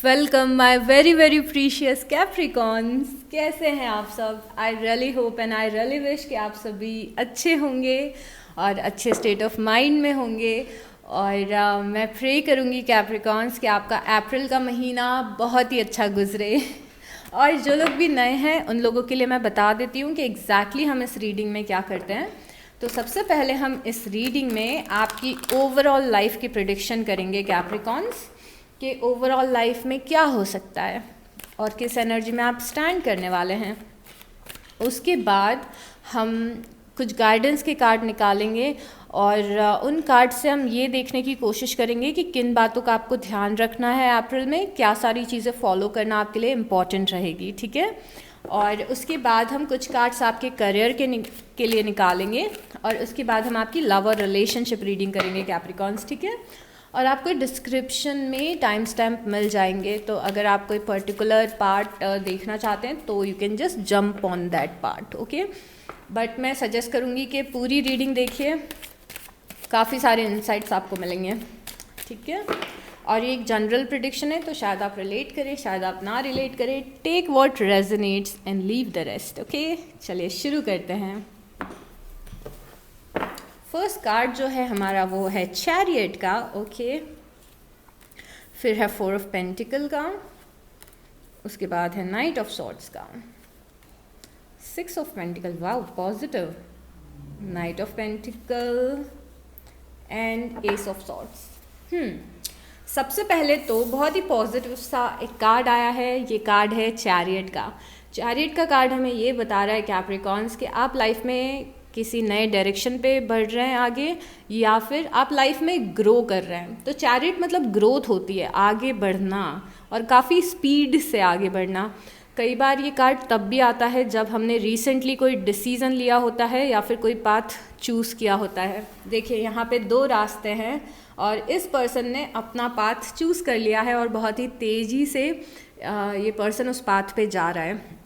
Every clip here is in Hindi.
Welcome my very very precious Capricorns. कैसे हैं आप सब? I really hope and I really wish कि आप सभी अच्छे होंगे और अच्छे स्टेट ऑफ माइंड में होंगे। और मैं प्रे करूँगी कैप्रिकॉन्स कि आपका अप्रैल का महीना बहुत ही अच्छा गुजरे। और जो लोग भी नए हैं उन लोगों के लिए मैं बता देती हूँ कि एग्जैक्टली हम इस रीडिंग में क्या करते हैं। तो सबसे पहले हम इस रीडिंग में आपकी ओवरऑल लाइफ की प्रेडिक्शन करेंगे कैप्रिकॉन्स, कि ओवरऑल लाइफ में क्या हो सकता है और किस एनर्जी में आप स्टैंड करने वाले हैं। उसके बाद हम कुछ गाइडेंस के कार्ड निकालेंगे और उन कार्ड से हम ये देखने की कोशिश करेंगे कि किन बातों का आपको ध्यान रखना है अप्रैल में, क्या सारी चीज़ें फॉलो करना आपके लिए इम्पॉर्टेंट रहेगी, ठीक है। और उसके बाद हम कुछ कार्ड्स आपके करियर के लिए निकालेंगे और उसके बाद हम आपकी लव और रिलेशनशिप रीडिंग करेंगे कैप्रिकॉन्स, ठीक है। और आपको डिस्क्रिप्शन में टाइम स्टैम्प मिल जाएंगे, तो अगर आप कोई पर्टिकुलर पार्ट देखना चाहते हैं तो you can just jump on that part, okay. But मैं सजेस्ट करूँगी कि पूरी रीडिंग देखिए, काफ़ी सारे इंसाइट्स आपको मिलेंगे, ठीक है। और ये एक जनरल प्रेडिक्शन है, तो शायद आप रिलेट करें, शायद आप ना रिलेट करें। Take what resonates and leave the rest, okay. चलिए शुरू करते हैं। फर्स्ट कार्ड जो है हमारा वो है चैरियट का, ओके। फिर है 4 ऑफ पेंटिकल का, उसके बाद है नाइट ऑफ सॉर्ड्स का, 6 of pentacle, wow positive, night of pentacle and S of swords. सबसे पहले तो बहुत ही पॉजिटिव सा एक कार्ड आया है, ये कार्ड है चैरियट का। चैरियट का कार्ड हमें ये बता रहा है कैप्रिकॉन्स कि आप लाइफ में किसी नए डायरेक्शन पे बढ़ रहे हैं आगे, या फिर आप लाइफ में ग्रो कर रहे हैं। तो चैरियट मतलब ग्रोथ होती है, आगे बढ़ना, और काफ़ी स्पीड से आगे बढ़ना। कई बार ये कार्ड तब भी आता है जब हमने रिसेंटली कोई डिसीज़न लिया होता है या फिर कोई पाथ चूज़ किया होता है। देखिए यहाँ पे 2 रास्ते हैं और इस पर्सन ने अपना पाथ चूज़ कर लिया है और बहुत ही तेज़ी से ये पर्सन उस पाथ पे जा रहा है।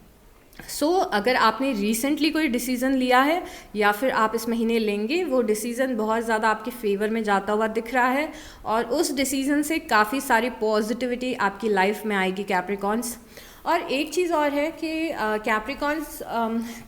अगर आपने रिसेंटली कोई डिसीज़न लिया है या फिर आप इस महीने लेंगे, वो डिसीज़न बहुत ज़्यादा आपके फेवर में जाता हुआ दिख रहा है और उस डिसीज़न से काफ़ी सारी पॉजिटिविटी आपकी लाइफ में आएगी कैप्रिकॉन्स। और एक चीज़ और है कि कैप्रिकॉन्स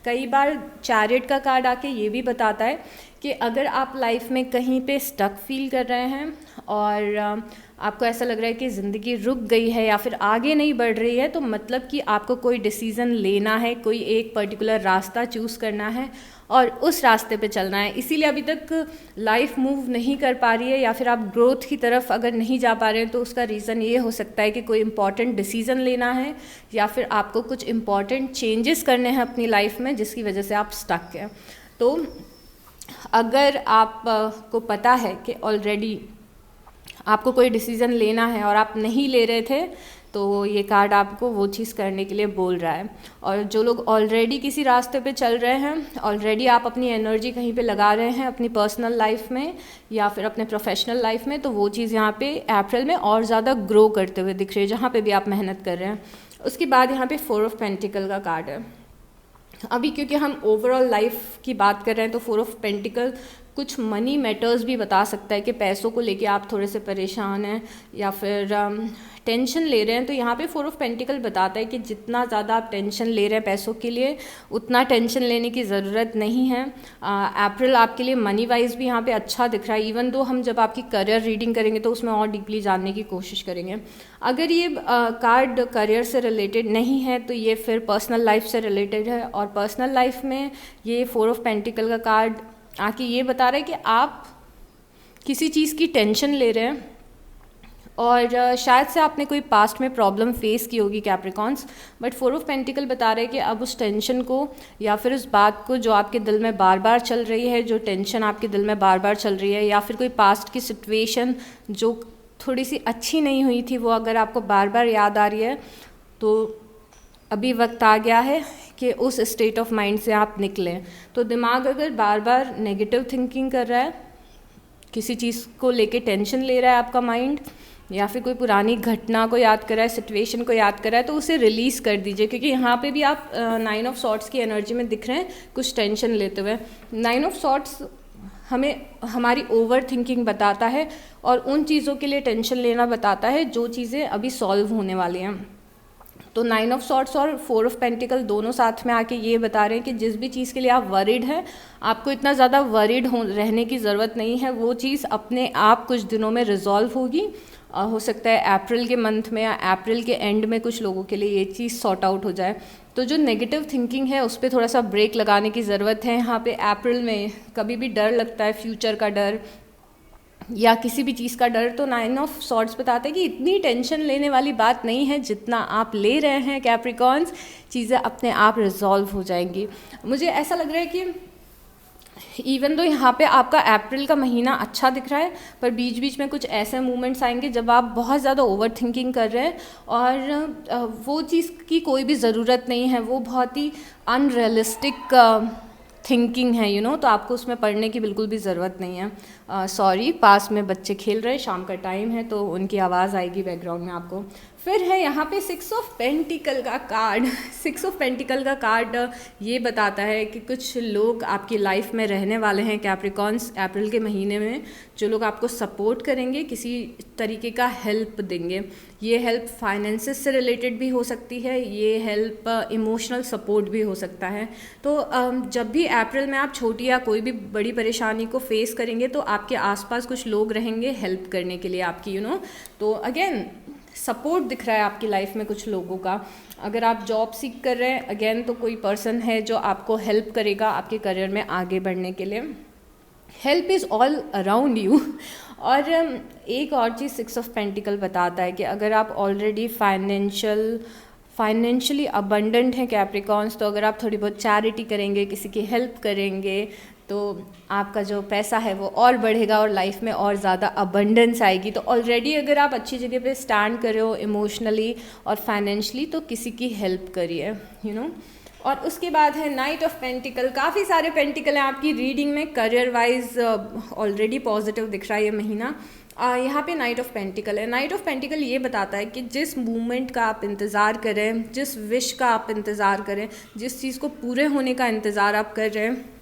कई बार चैरियट का कार्ड आके ये भी बताता है कि अगर आप लाइफ में कहीं पे स्टक फील कर रहे हैं और आपको ऐसा लग रहा है कि ज़िंदगी रुक गई है या फिर आगे नहीं बढ़ रही है, तो मतलब कि आपको कोई डिसीज़न लेना है, कोई एक पर्टिकुलर रास्ता चूज़ करना है और उस रास्ते पे चलना है। इसीलिए अभी तक लाइफ मूव नहीं कर पा रही है या फिर आप ग्रोथ की तरफ अगर नहीं जा पा रहे हैं, तो उसका रीज़न ये हो सकता है कि कोई इम्पॉर्टेंट डिसीज़न लेना है या फिर आपको कुछ इम्पॉर्टेंट चेंजेस करने हैं अपनी लाइफ में, जिसकी वजह से आप स्टक हैं। तो अगर आप को पता है कि ऑलरेडी आपको कोई डिसीज़न लेना है और आप नहीं ले रहे थे, तो ये कार्ड आपको वो चीज़ करने के लिए बोल रहा है। और जो लोग ऑलरेडी किसी रास्ते पे चल रहे हैं, ऑलरेडी आप अपनी एनर्जी कहीं पे लगा रहे हैं अपनी पर्सनल लाइफ में या फिर अपने प्रोफेशनल लाइफ में, तो वो चीज़ यहाँ पे अप्रैल में और ज़्यादा ग्रो करते हुए दिख रही है, जहाँ पे भी आप मेहनत कर रहे हैं। उसके बाद यहाँ पे 4 ऑफ पेंटिकल का कार्ड है। अभी क्योंकि हम ओवरऑल लाइफ की बात कर रहे हैं, तो 4 ऑफ पेंटिकल कुछ मनी मैटर्स भी बता सकता है कि पैसों को लेके आप थोड़े से परेशान हैं या फिर टेंशन ले रहे हैं। तो यहाँ पे 4 ऑफ पेंटिकल बताता है कि जितना ज़्यादा आप टेंशन ले रहे हैं पैसों के लिए, उतना टेंशन लेने की ज़रूरत नहीं है। अप्रैल आपके लिए मनी वाइज भी यहाँ पे अच्छा दिख रहा है, इवन दो हम जब आपकी करियर रीडिंग करेंगे तो उसमें और डीपली जानने की कोशिश करेंगे। अगर ये कार्ड करियर से रिलेटेड नहीं है तो ये फिर पर्सनल लाइफ से रिलेटेड है, और पर्सनल लाइफ में ये 4 ऑफ पेंटिकल का कार्ड आके ये बता रहा है कि आप किसी चीज़ की टेंशन ले रहे हैं और शायद से आपने कोई पास्ट में प्रॉब्लम फेस की होगी कैप्रिकॉन्स, बट 4 ऑफ पेंटिकल बता रहे हैं कि अब उस टेंशन को या फिर उस बात को जो आपके दिल में बार बार चल रही है, जो टेंशन आपके दिल में बार बार चल रही है, या फिर कोई पास्ट की सिचुएशन जो थोड़ी सी अच्छी नहीं हुई थी, वो अगर आपको बार बार याद आ रही है, तो अभी वक्त आ गया है कि उस स्टेट ऑफ माइंड से आप निकलें। तो दिमाग अगर बार बार नेगेटिव थिंकिंग कर रहा है, किसी चीज़ को लेके टेंशन ले रहा है आपका माइंड, या फिर कोई पुरानी घटना को याद कर रहा है, सिचुएशन को याद कर रहा है, तो उसे रिलीज़ कर दीजिए। क्योंकि यहाँ पे भी आप 9 ऑफ सॉर्ट्स की एनर्जी में दिख रहे हैं कुछ टेंशन लेते हुए। 9 ऑफ सॉर्ट्स हमें हमारी ओवर थिंकिंग बताता है और उन चीज़ों के लिए टेंशन लेना बताता है जो चीज़ें अभी सॉल्व होने वाली हैं। तो 9 ऑफ सॉर्ट्स और 4 ऑफ पेंटिकल दोनों साथ में आके ये बता रहे हैं कि जिस भी चीज़ के लिए आप वरीड हैं, आपको इतना ज़्यादा वरीड रहने की ज़रूरत नहीं है। वो चीज़ अपने आप कुछ दिनों में रिजॉल्व होगी। हो सकता है अप्रैल के मंथ में या अप्रैल के एंड में कुछ लोगों के लिए ये चीज़ सॉर्ट आउट हो जाए। तो जो नेगेटिव थिंकिंग है उस पर थोड़ा सा ब्रेक लगाने की ज़रूरत है। यहाँ पे अप्रैल में कभी भी डर लगता है, फ्यूचर का डर या किसी भी चीज़ का डर, तो 9 ऑफ सॉर्ट्स बताते हैं कि इतनी टेंशन लेने वाली बात नहीं है जितना आप ले रहे हैं कैप्रिकॉन्स। चीज़ें अपने आप रिजॉल्व हो जाएंगी। मुझे ऐसा लग रहा है कि इवन तो यहाँ पे आपका अप्रैल का महीना अच्छा दिख रहा है, पर बीच बीच में कुछ ऐसे मोमेंट्स आएंगे जब आप बहुत ज़्यादा ओवर थिंकिंग कर रहे हैं और वो चीज़ की कोई भी ज़रूरत नहीं है, वो बहुत ही अनरियलिस्टिक थिंकिंग है तो आपको उसमें पढ़ने की बिल्कुल भी ज़रूरत नहीं है। सॉरी, पास में बच्चे खेल रहे हैं, शाम का टाइम है तो उनकी आवाज़ आएगी बैकग्राउंड में आपको। फिर है यहाँ पे 6 ऑफ पेंटिकल का कार्ड। 6 ऑफ पेंटिकल का कार्ड ये बताता है कि कुछ लोग आपकी लाइफ में रहने वाले हैं कैप्रिकॉन्स अप्रैल के महीने में, जो लोग आपको सपोर्ट करेंगे, किसी तरीके का हेल्प देंगे। ये हेल्प फाइनेंसेस से रिलेटेड भी हो सकती है, ये हेल्प इमोशनल सपोर्ट भी हो सकता है। तो जब भी अप्रैल में आप छोटी या कोई भी बड़ी परेशानी को फेस करेंगे तो आपके आसपास कुछ लोग रहेंगे हेल्प करने के लिए आपकी तो अगेन सपोर्ट दिख रहा है आपकी लाइफ में कुछ लोगों का। अगर आप जॉब सीख कर रहे हैं अगेन तो कोई पर्सन है जो आपको हेल्प करेगा आपके करियर में आगे बढ़ने के लिए। Help is all around you. और एक और चीज़ 6 ऑफ पेंटिकल बताता है कि अगर आप ऑलरेडी फाइनेंशियली अबंडेंट हैं कैप्रिकॉन्स, तो अगर आप थोड़ी बहुत चैरिटी करेंगे, किसी की हेल्प करेंगे, तो आपका जो पैसा है वो और बढ़ेगा और लाइफ में और ज़्यादा अबंडेंस आएगी। तो ऑलरेडी अगर आप अच्छी जगह पे स्टैंड कर रहे हो इमोशनली और फाइनेंशली, तो किसी की हेल्प करिए और उसके बाद है नाइट ऑफ पेंटिकल। काफ़ी सारे पेंटिकल हैं आपकी रीडिंग में। करियर वाइज ऑलरेडी पॉजिटिव दिख रहा है ये महीना। यहाँ पे नाइट ऑफ पेंटिकल है। नाइट ऑफ पेंटिकल ये बताता है कि जिस मूवमेंट का आप इंतज़ार करें, जिस विश का आप इंतज़ार करें, जिस चीज़ को पूरे होने का इंतज़ार आप कर रहे हैं,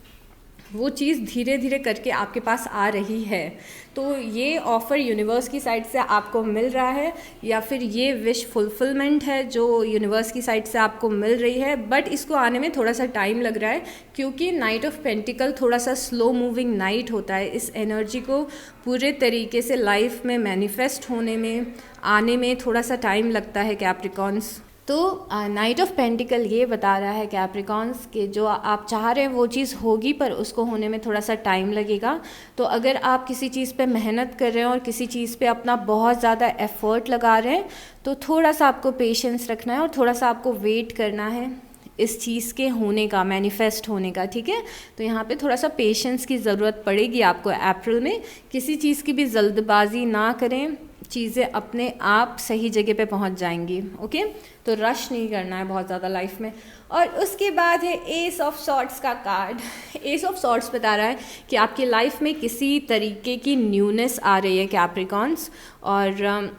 वो चीज़ धीरे धीरे करके आपके पास आ रही है। तो ये ऑफ़र यूनिवर्स की साइड से आपको मिल रहा है या फिर ये विश फुलफिलमेंट है जो यूनिवर्स की साइड से आपको मिल रही है, बट इसको आने में थोड़ा सा टाइम लग रहा है क्योंकि नाइट ऑफ पेंटिकल थोड़ा सा स्लो मूविंग नाइट होता है। इस एनर्जी को पूरे तरीके से लाइफ में मैनिफेस्ट होने में, आने में थोड़ा सा टाइम लगता है कैप्रिकॉन्स। तो नाइट ऑफ पेंटिकल ये बता रहा है कैप्रिकॉन्स कि जो आप चाह रहे हैं वो चीज़ होगी, पर उसको होने में थोड़ा सा टाइम लगेगा। तो अगर आप किसी चीज़ पे मेहनत कर रहे हैं और किसी चीज़ पे अपना बहुत ज़्यादा एफर्ट लगा रहे हैं, तो थोड़ा सा आपको पेशेंस रखना है और थोड़ा सा आपको वेट करना है इस चीज़ के होने का, मैनिफेस्ट होने का, ठीक है। तो यहाँ पे थोड़ा सा पेशेंस की ज़रूरत पड़ेगी आपको अप्रैल में। किसी चीज़ की भी जल्दबाजी ना करें, चीज़ें अपने आप सही जगह पे पहुँच जाएंगी, ओके। तो रश नहीं करना है बहुत ज़्यादा लाइफ में। और उसके बाद है एस ऑफ सॉर्ट्स का कार्ड। एस ऑफ सॉर्ट्स बता रहा है कि आपकी लाइफ में किसी तरीके की न्यूनेस आ रही है कैप्रिकॉन्स, और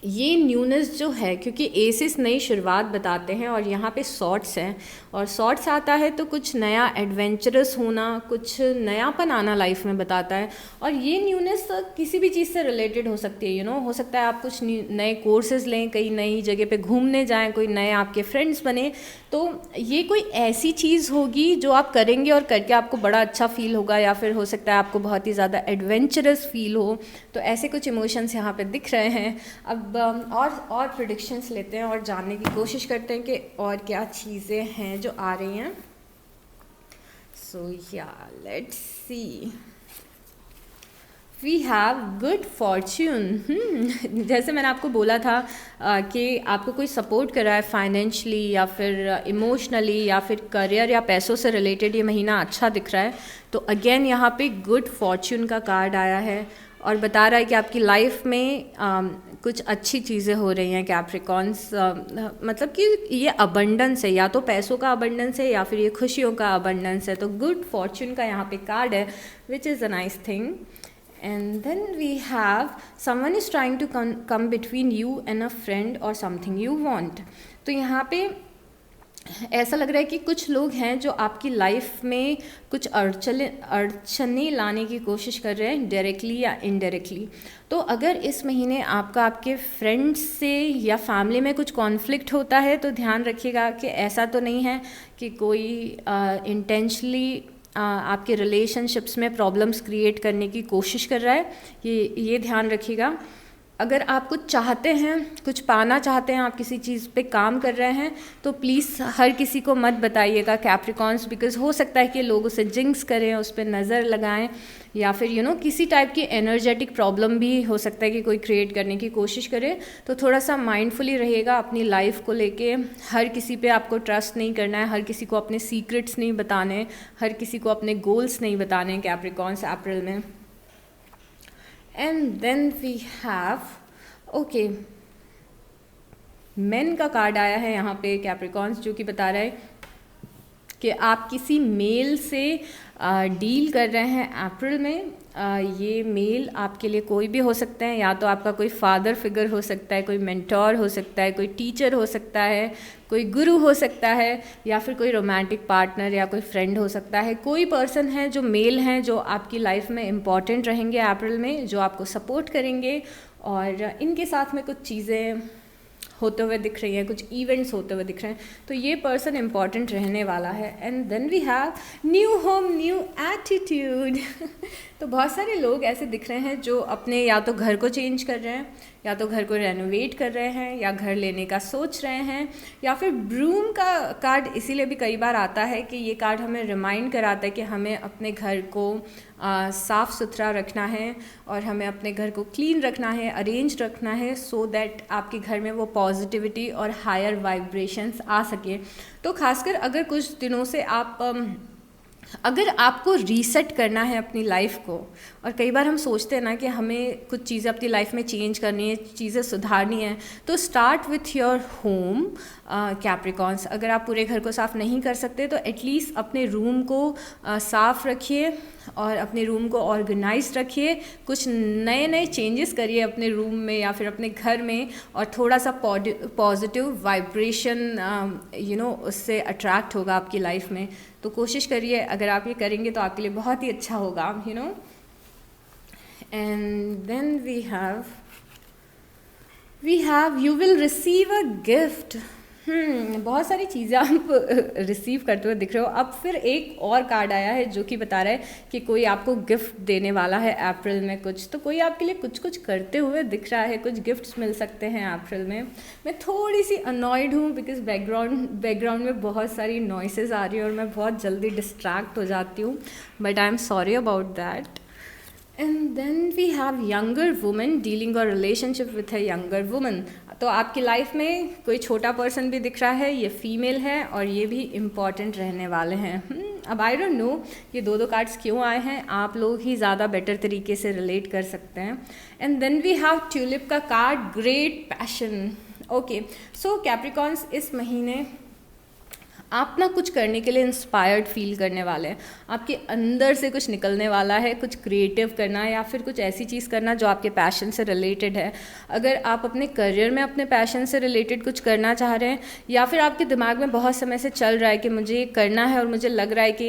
ये न्यूनेस जो है, क्योंकि एसिस नई शुरुआत बताते हैं और यहाँ पे सॉर्ट्स हैं, और सॉर्ट्स आता है तो कुछ नया एडवेंचरस होना, कुछ नयापन आना लाइफ में बताता है। और ये न्यूनेस किसी भी चीज़ से रिलेटेड हो सकती है, हो सकता है आप कुछ नए कोर्सेज लें, कई नई जगह पे घूमने जाएं, कोई नए आपके फ्रेंड्स बने, तो ये कोई ऐसी चीज़ होगी जो आप करेंगे और करके आपको बड़ा अच्छा फील होगा, या फिर हो सकता है आपको बहुत ही ज़्यादा एडवेंचरस फील हो। तो ऐसे कुछ इमोशंस यहाँ पे दिख रहे हैं। अब और प्रेडिक्शंस लेते हैं और जानने की कोशिश करते हैं कि और क्या चीज़ें हैं जो आ रही हैं। सो या let's see, we have good fortune. जैसे मैंने आपको बोला था कि आपको कोई सपोर्ट कर रहा है फाइनेंशियली या फिर इमोशनली या फिर करियर या पैसों से रिलेटेड, ये महीना अच्छा दिख रहा है। तो अगेन यहाँ पे गुड फॉर्च्यून का कार्ड आया है और बता रहा है कि आपकी लाइफ में कुछ अच्छी चीज़ें हो रही हैं कैप्रिकॉन्स। मतलब कि ये अबंडेंस है, या तो पैसों का अबंडेंस है या फिर ये खुशियों का अबंडेंस है। तो गुड फॉर्च्यून का यहाँ पे कार्ड है, which is a nice thing. And then we have someone is trying to come between you and a friend or something you want. तो यहाँ पे ऐसा लग रहा है कि कुछ लोग हैं जो आपकी लाइफ में कुछ अड़चने लाने की कोशिश कर रहे हैं, डायरेक्टली या इनडायरेक्टली। तो अगर इस महीने आपका आपके फ्रेंड्स से या फैमिली में कुछ कॉन्फ्लिक्ट होता है तो ध्यान रखिएगा कि ऐसा तो नहीं है कि कोई इंटेंशनली आपके रिलेशनशिप्स में प्रॉब्लम्स क्रिएट करने की कोशिश कर रहा है, ये ध्यान रखिएगा। अगर आप कुछ चाहते हैं, कुछ पाना चाहते हैं, आप किसी चीज़ पे काम कर रहे हैं, तो प्लीज़ हर किसी को मत बताइएगा कैप्रिकॉन्स, बिकॉज हो सकता है कि लोग उसे जिंक्स करें, उस पर नज़र लगाएं, या फिर किसी टाइप की एनर्जेटिक प्रॉब्लम भी हो सकता है कि कोई क्रिएट करने की कोशिश करे। तो थोड़ा सा माइंडफुली रहिएगा अपनी लाइफ को लेके। हर किसी पे आपको ट्रस्ट नहीं करना है, हर किसी को अपने सीक्रेट्स नहीं बताने, हर किसी को अपने गोल्स नहीं बताने कैप्रिकॉन्स अप्रैल में। एंड देन वी हैव मेन का कार्ड आया है यहाँ पे कैप्रिकॉन्स, जो कि बता रहा है कि आप किसी मेल से डील कर रहे हैं अप्रैल में। ये मेल आपके लिए कोई भी हो सकता है, या तो आपका कोई फादर फिगर हो सकता है, कोई मेंटोर हो सकता है, कोई टीचर हो सकता है, कोई गुरु हो सकता है, या फिर कोई रोमांटिक पार्टनर या कोई फ्रेंड हो सकता है। कोई पर्सन है जो मेल हैं जो आपकी लाइफ में इम्पॉर्टेंट रहेंगे अप्रैल में, जो आपको सपोर्ट करेंगे, और इनके साथ में कुछ चीज़ें होते हुए दिख रही हैं, कुछ इवेंट्स होते हुए दिख रहे हैं, तो ये पर्सन इम्पॉर्टेंट रहने वाला है। And then we have new home new attitude. तो बहुत सारे लोग ऐसे दिख रहे हैं जो अपने या तो घर को चेंज कर रहे हैं, या तो घर को रेनोवेट कर रहे हैं, या घर लेने का सोच रहे हैं, या फिर ब्रूम का कार्ड इसीलिए भी कई बार आता है कि ये कार्ड हमें रिमाइंड कराता है कि हमें अपने घर को साफ़ सुथरा रखना है, और हमें अपने घर को क्लीन रखना है, अरेंज रखना है, सो दैट आपके घर में वो पॉजिटिविटी और हायर वाइब्रेशंस आ सके। तो खासकर अगर कुछ दिनों से अगर आपको रीसेट करना है अपनी लाइफ को, और कई बार हम सोचते हैं ना कि हमें कुछ चीज़ें अपनी लाइफ में चेंज करनी है, चीज़ें सुधारनी है, तो start with your home Capricorns. अगर आप पूरे घर को साफ़ नहीं कर सकते तो एटलीस्ट अपने रूम को साफ़ रखिए, और अपने रूम को ऑर्गेनाइज रखिए, कुछ नए नए चेंजेस करिए अपने रूम में या फिर अपने घर में, और थोड़ा सा पॉजिटिव वाइब्रेशन उससे अट्रैक्ट होगा आपकी लाइफ में। तो कोशिश करिए, अगर आप ये करेंगे तो आपके लिए बहुत ही अच्छा होगा। And then we have you will receive a gift. बहुत सारी चीज़ें आप रिसीव करते हुए दिख रहे हो। अब फिर एक और कार्ड आया है जो कि बता रहा है कि कोई आपको गिफ्ट देने वाला है अप्रैल में कुछ, तो कोई आपके लिए कुछ कुछ करते हुए दिख रहा है, कुछ गिफ्ट्स मिल सकते हैं अप्रैल में। मैं थोड़ी सी अनॉयड हूँ बिकॉज बैकग्राउंड में बहुत सारी नॉइसेस आ रही है और मैं बहुत जल्दी डिस्ट्रैक्ट हो जाती हूँ, but I am sorry about that. And then we have younger women dealing और relationship with a younger woman. तो आपकी लाइफ में कोई छोटा पर्सन भी दिख रहा है, ये फीमेल है, और ये भी इम्पॉर्टेंट रहने वाले हैं। अब आई डोंट नो ये दो कार्ड्स क्यों आए हैं, आप लोग ही ज़्यादा बेटर तरीके से रिलेट कर सकते हैं। And then we have tulip का card, great passion. Okay, so Capricorns, इस महीने आप ना कुछ करने के लिए इंस्पायर्ड फील करने वाले हैं, आपके अंदर से कुछ निकलने वाला है, कुछ क्रिएटिव करना या फिर कुछ ऐसी चीज़ करना जो आपके पैशन से रिलेटेड है। अगर आप अपने करियर में अपने पैशन से रिलेटेड कुछ करना चाह रहे हैं, या फिर आपके दिमाग में बहुत समय से चल रहा है कि मुझे ये करना है और मुझे लग रहा है कि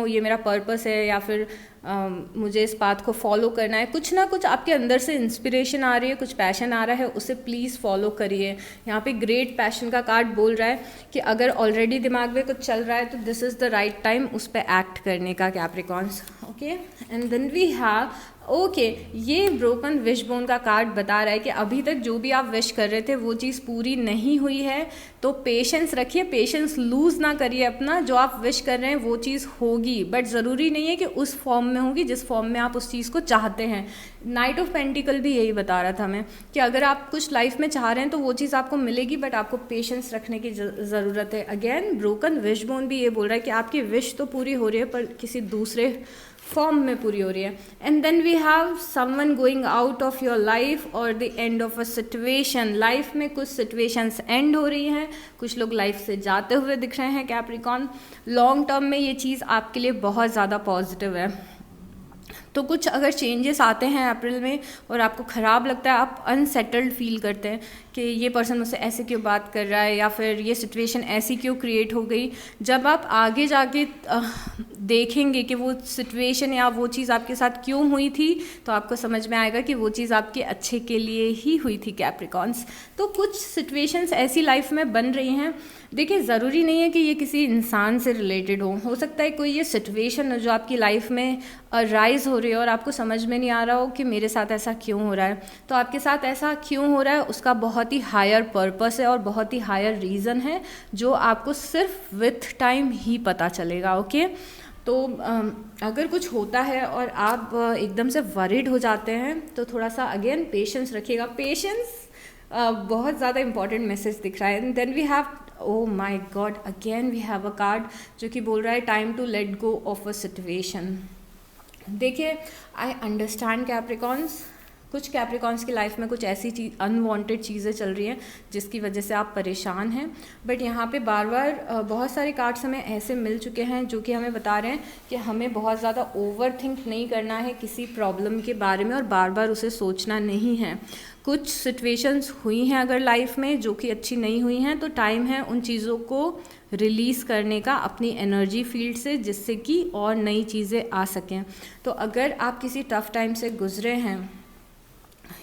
ये मेरा पर्पस है, या फिर मुझे इस बात को फॉलो करना है, कुछ ना कुछ आपके अंदर से इंस्पिरेशन आ रही है, कुछ पैशन आ रहा है, उसे प्लीज़ फॉलो करिए। यहाँ पे ग्रेट पैशन का कार्ड बोल रहा है कि अगर ऑलरेडी दिमाग में कुछ चल रहा है तो this is the right time उस पर एक्ट करने का Capricorns. Okay, and then we have ये ब्रोकन विश बोन का कार्ड बता रहा है कि अभी तक जो भी आप विश कर रहे थे वो चीज़ पूरी नहीं हुई है, तो पेशेंस रखिए, पेशेंस लूज़ ना करिए अपना। जो आप विश कर रहे हैं वो चीज़ होगी, बट ज़रूरी नहीं है कि उस फॉर्म में होगी जिस फॉर्म में आप उस चीज़ को चाहते हैं। नाइट ऑफ पेंटिकल भी यही बता रहा था हमें कि अगर आप कुछ लाइफ में चाह रहे हैं तो वो चीज़ आपको मिलेगी, बट आपको पेशेंस रखने की ज़रूरत है। अगेन ब्रोकन विश बोन भी ये बोल रहा है कि आपकी विश तो पूरी हो रही है पर किसी दूसरे फॉर्म में पूरी हो रही है। And then we have someone going out of your life और the end of a situation. Life में कुछ सिचुएशंस एंड हो रही हैं, कुछ लोग लाइफ से जाते हुए दिख रहे हैं कैप्रिकॉन। लॉन्ग टर्म में ये चीज़ आपके लिए बहुत ज़्यादा पॉजिटिव है। तो कुछ अगर चेंजेस आते हैं अप्रैल में और आपको ख़राब लगता है, आप अनसेटल्ड फील करते हैं कि ये पर्सन मुझसे ऐसे क्यों बात कर रहा है या फिर ये सिचुएशन ऐसी क्यों क्रिएट हो गई, जब आप आगे जाके देखेंगे कि वो सिचुएशन या वो चीज़ आपके साथ क्यों हुई थी, तो आपको समझ में आएगा कि वो चीज़ आपके अच्छे के लिए ही हुई थी कैप्रिकॉन्स। तो कुछ सिचुएशंस ऐसी लाइफ में बन रही हैं। देखिए, ज़रूरी नहीं है कि ये किसी इंसान से रिलेटेड हो सकता है कोई ये सिचुएशन है जो आपकी लाइफ में राइज हो रही है और आपको समझ में नहीं आ रहा हो कि मेरे साथ ऐसा क्यों हो रहा है। तो आपके साथ ऐसा क्यों हो रहा है उसका बहुत ही हायर पर्पस है और बहुत ही हायर रीज़न है, जो आपको सिर्फ विथ टाइम ही पता चलेगा। ओके, तो अगर कुछ होता है और आप एकदम से वरीड हो जाते हैं तो थोड़ा सा अगेन पेशेंस रखिएगा। पेशेंस बहुत ज़्यादा इंपॉर्टेंट मैसेज दिख रहा है। And then we have, oh my God, again we have a card जो कि बोल रहा है time to let go of a situation. देखिए, आई अंडरस्टैंड कैप्रिकॉन्स, कुछ कैप्रिकॉन्स की लाइफ में कुछ ऐसी चीज़ अनवांटेड चीज़ें चल रही हैं जिसकी वजह से आप परेशान हैं। बट यहाँ पे बार बार बहुत सारे कार्ड्स हमें ऐसे मिल चुके हैं जो कि हमें बता रहे हैं कि हमें बहुत ज़्यादा ओवर थिंक नहीं करना है किसी प्रॉब्लम के बारे में और बार बार उसे सोचना नहीं है। कुछ सिचुएशंस हुई हैं अगर लाइफ में जो कि अच्छी नहीं हुई हैं, तो टाइम है उन चीज़ों को रिलीज़ करने का अपनी एनर्जी फील्ड से, जिससे कि और नई चीज़ें आ सकें। तो अगर आप किसी टफ़ टाइम से गुजरे हैं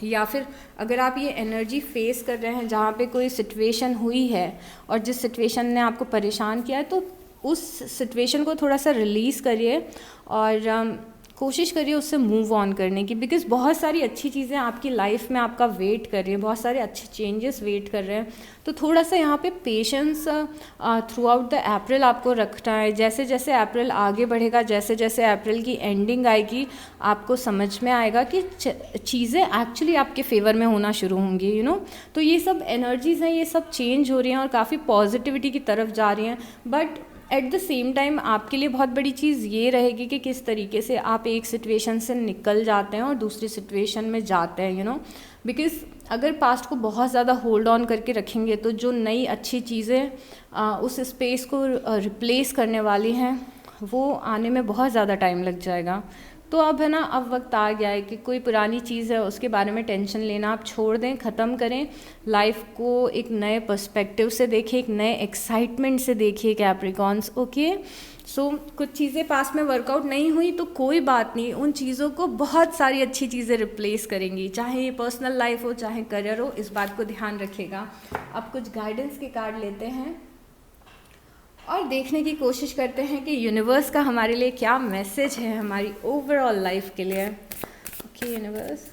या फिर अगर आप ये एनर्जी फेस कर रहे हैं जहाँ पे कोई सिचुएशन हुई है और जिस सिचुएशन ने आपको परेशान किया है, तो उस सिचुएशन को थोड़ा सा रिलीज़ करिए और कोशिश करिए उससे मूव ऑन करने की। बिकॉज़ बहुत सारी अच्छी चीज़ें आपकी लाइफ में आपका वेट कर रही हैं, बहुत सारे अच्छे चेंजेस वेट कर रहे हैं। तो थोड़ा सा यहाँ पे patience through out the April आपको रखना है। जैसे जैसे अप्रैल आगे बढ़ेगा, जैसे जैसे अप्रैल की एंडिंग आएगी, आपको समझ में आएगा कि चीज़ें एक्चुअली आपके फेवर में होना शुरू होंगी, यू नो। तो ये सब एनर्जीज़ हैं, ये सब चेंज हो रही हैं और काफ़ी पॉजिटिविटी की तरफ जा रही हैं। But at the same time आपके लिए बहुत बड़ी चीज़ ये रहेगी कि किस तरीके से आप एक सिचुएशन से निकल जाते हैं और दूसरी सिचुएशन में जाते हैं, यू नो। बिकॉज़ अगर पास्ट को बहुत ज़्यादा होल्ड ऑन करके रखेंगे तो जो नई अच्छी चीज़ें उस स्पेस को रिप्लेस करने वाली हैं वो आने में बहुत ज़्यादा टाइम लग जाएगा। तो अब है ना, अब वक्त आ गया है कि कोई पुरानी चीज़ है उसके बारे में टेंशन लेना आप छोड़ दें, ख़त्म करें। लाइफ को एक नए पर्सपेक्टिव से देखिए, एक नए एक्साइटमेंट से देखिए कैप्रिकॉन्स। ओके, सो कुछ चीज़ें पास में वर्कआउट नहीं हुई तो कोई बात नहीं, उन चीज़ों को बहुत सारी अच्छी चीज़ें रिप्लेस करेंगी, चाहे ये पर्सनल लाइफ हो चाहे करियर हो, इस बात को ध्यान रखिएगा। अब कुछ गाइडेंस के कार्ड लेते हैं और देखने की कोशिश करते हैं कि यूनिवर्स का हमारे लिए क्या मैसेज है हमारी ओवरऑल लाइफ के लिए। Okay universe,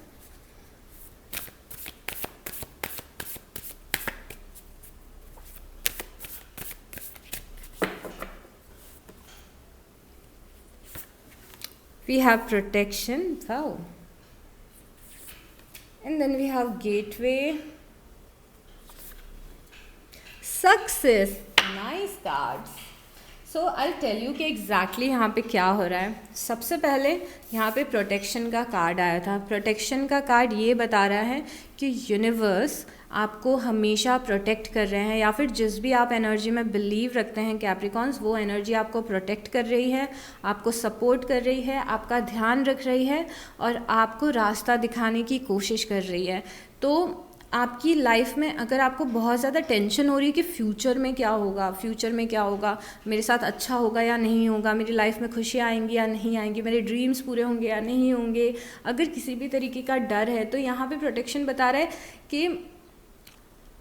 we have protection, wow, and then we have gateway, success, nice cards. So I'll tell you कि एग्जैक्टली यहाँ पे क्या हो रहा है। सबसे पहले यहाँ पे प्रोटेक्शन का कार्ड आया था। प्रोटेक्शन का कार्ड ये बता रहा है कि यूनिवर्स आपको हमेशा प्रोटेक्ट कर रहे हैं, या फिर जिस भी आप एनर्जी में बिलीव रखते हैं कैप्रिकॉन्स, वो एनर्जी आपको प्रोटेक्ट कर रही है, आपको सपोर्ट कर रही है, आपका ध्यान रख रही है और आपको रास्ता दिखाने की कोशिश कर रही है। तो आपकी लाइफ में अगर आपको बहुत ज़्यादा टेंशन हो रही है कि फ्यूचर में क्या होगा, फ्यूचर में क्या होगा, मेरे साथ अच्छा होगा या नहीं होगा, मेरी लाइफ में खुशियाँ आएंगी या नहीं आएंगी, मेरे ड्रीम्स पूरे होंगे या नहीं होंगे, अगर किसी भी तरीके का डर है, तो यहाँ पे प्रोटेक्शन बता रहा है कि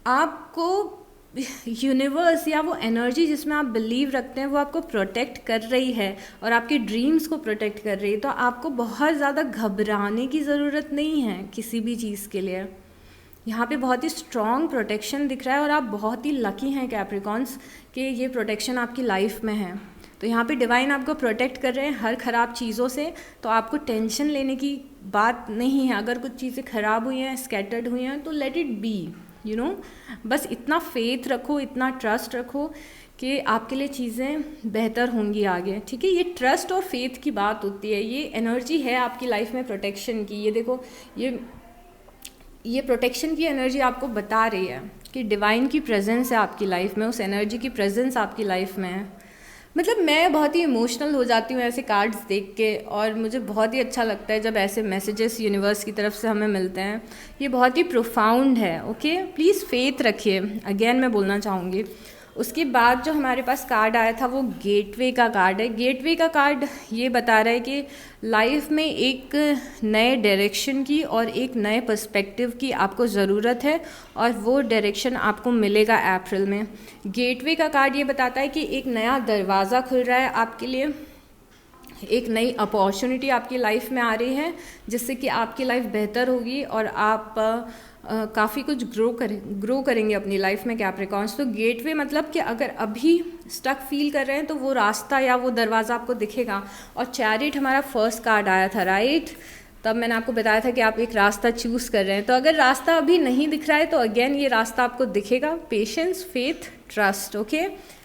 आपको यूनिवर्स या वो एनर्जी जिसमें आप बिलीव रखते हैं वो आपको प्रोटेक्ट कर रही है और आपके ड्रीम्स को प्रोटेक्ट कर रही है। तो आपको बहुत ज़्यादा घबराने की ज़रूरत नहीं है किसी भी चीज़ के लिए। यहाँ पे बहुत ही स्ट्रॉन्ग प्रोटेक्शन दिख रहा है और आप बहुत ही लकी हैं कैप्रिकॉन्स कि ये प्रोटेक्शन आपकी लाइफ में है। तो यहाँ पे डिवाइन आपको प्रोटेक्ट कर रहे हैं हर ख़राब चीज़ों से, तो आपको टेंशन लेने की बात नहीं है। अगर कुछ चीज़ें ख़राब हुई हैं, स्कैटर्ड हुई हैं, तो let it be, you know. बस इतना फेथ रखो, इतना ट्रस्ट रखो कि आपके लिए चीज़ें बेहतर होंगी आगे, ठीक है। ये ट्रस्ट और फेथ की बात होती है, ये एनर्जी है आपकी लाइफ में प्रोटेक्शन की। ये देखो, ये प्रोटेक्शन की एनर्जी आपको बता रही है कि डिवाइन की प्रेजेंस है आपकी लाइफ में, उस एनर्जी की प्रेजेंस आपकी लाइफ में है। मतलब मैं बहुत ही इमोशनल हो जाती हूँ ऐसे कार्ड्स देख के, और मुझे बहुत ही अच्छा लगता है जब ऐसे मैसेजेस यूनिवर्स की तरफ से हमें मिलते हैं। ये बहुत ही प्रोफाउंड है। ओके, प्लीज़ फेथ रखिए, अगेन मैं बोलना चाहूँगी। उसके बाद जो हमारे पास कार्ड आया था वो गेटवे का कार्ड है। गेटवे का कार्ड ये बता रहा है कि लाइफ में एक नए डायरेक्शन की और एक नए पर्सपेक्टिव की आपको ज़रूरत है, और वो डायरेक्शन आपको मिलेगा अप्रैल में। गेटवे का कार्ड ये बताता है कि एक नया दरवाज़ा खुल रहा है आपके लिए, एक नई अपॉर्चुनिटी आपकी लाइफ में आ रही है, जिससे कि आपकी लाइफ बेहतर होगी और आप काफ़ी कुछ ग्रो करेंगे अपनी लाइफ में कैप्रिकॉर्न्स। तो गेटवे मतलब कि अगर अभी स्टक फील कर रहे हैं तो वो रास्ता या वो दरवाज़ा आपको दिखेगा। और चैरिट हमारा फर्स्ट कार्ड आया था, राइट? तब मैंने आपको बताया था कि आप एक रास्ता चूज़ कर रहे हैं। तो अगर रास्ता अभी नहीं दिख रहा है तो अगेन ये रास्ता आपको दिखेगा। Patience, faith, trust. Okay,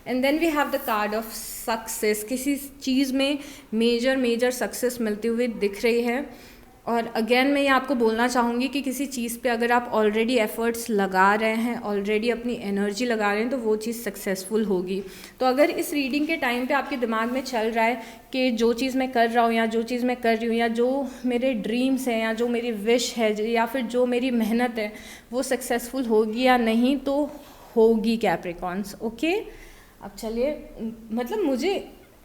and then we have the card of success. किसी चीज़ में मेजर सक्सेस मिलती हुई दिख रही है। और अगेन मैं ये आपको बोलना चाहूँगी कि किसी चीज़ पे अगर आप ऑलरेडी एफ़र्ट्स लगा रहे हैं, ऑलरेडी अपनी एनर्जी लगा रहे हैं, तो वो चीज़ सक्सेसफुल होगी। तो अगर इस रीडिंग के टाइम पे आपके दिमाग में चल रहा है कि जो चीज़ मैं कर रहा हूँ या जो चीज़ मैं कर रही हूँ या जो मेरे ड्रीम्स हैं या जो मेरी विश है या फिर जो मेरी मेहनत है वो सक्सेसफुल होगी या नहीं, तो होगी कैप्रिकॉर्न्स। ओके, अब चलिए, मतलब मुझे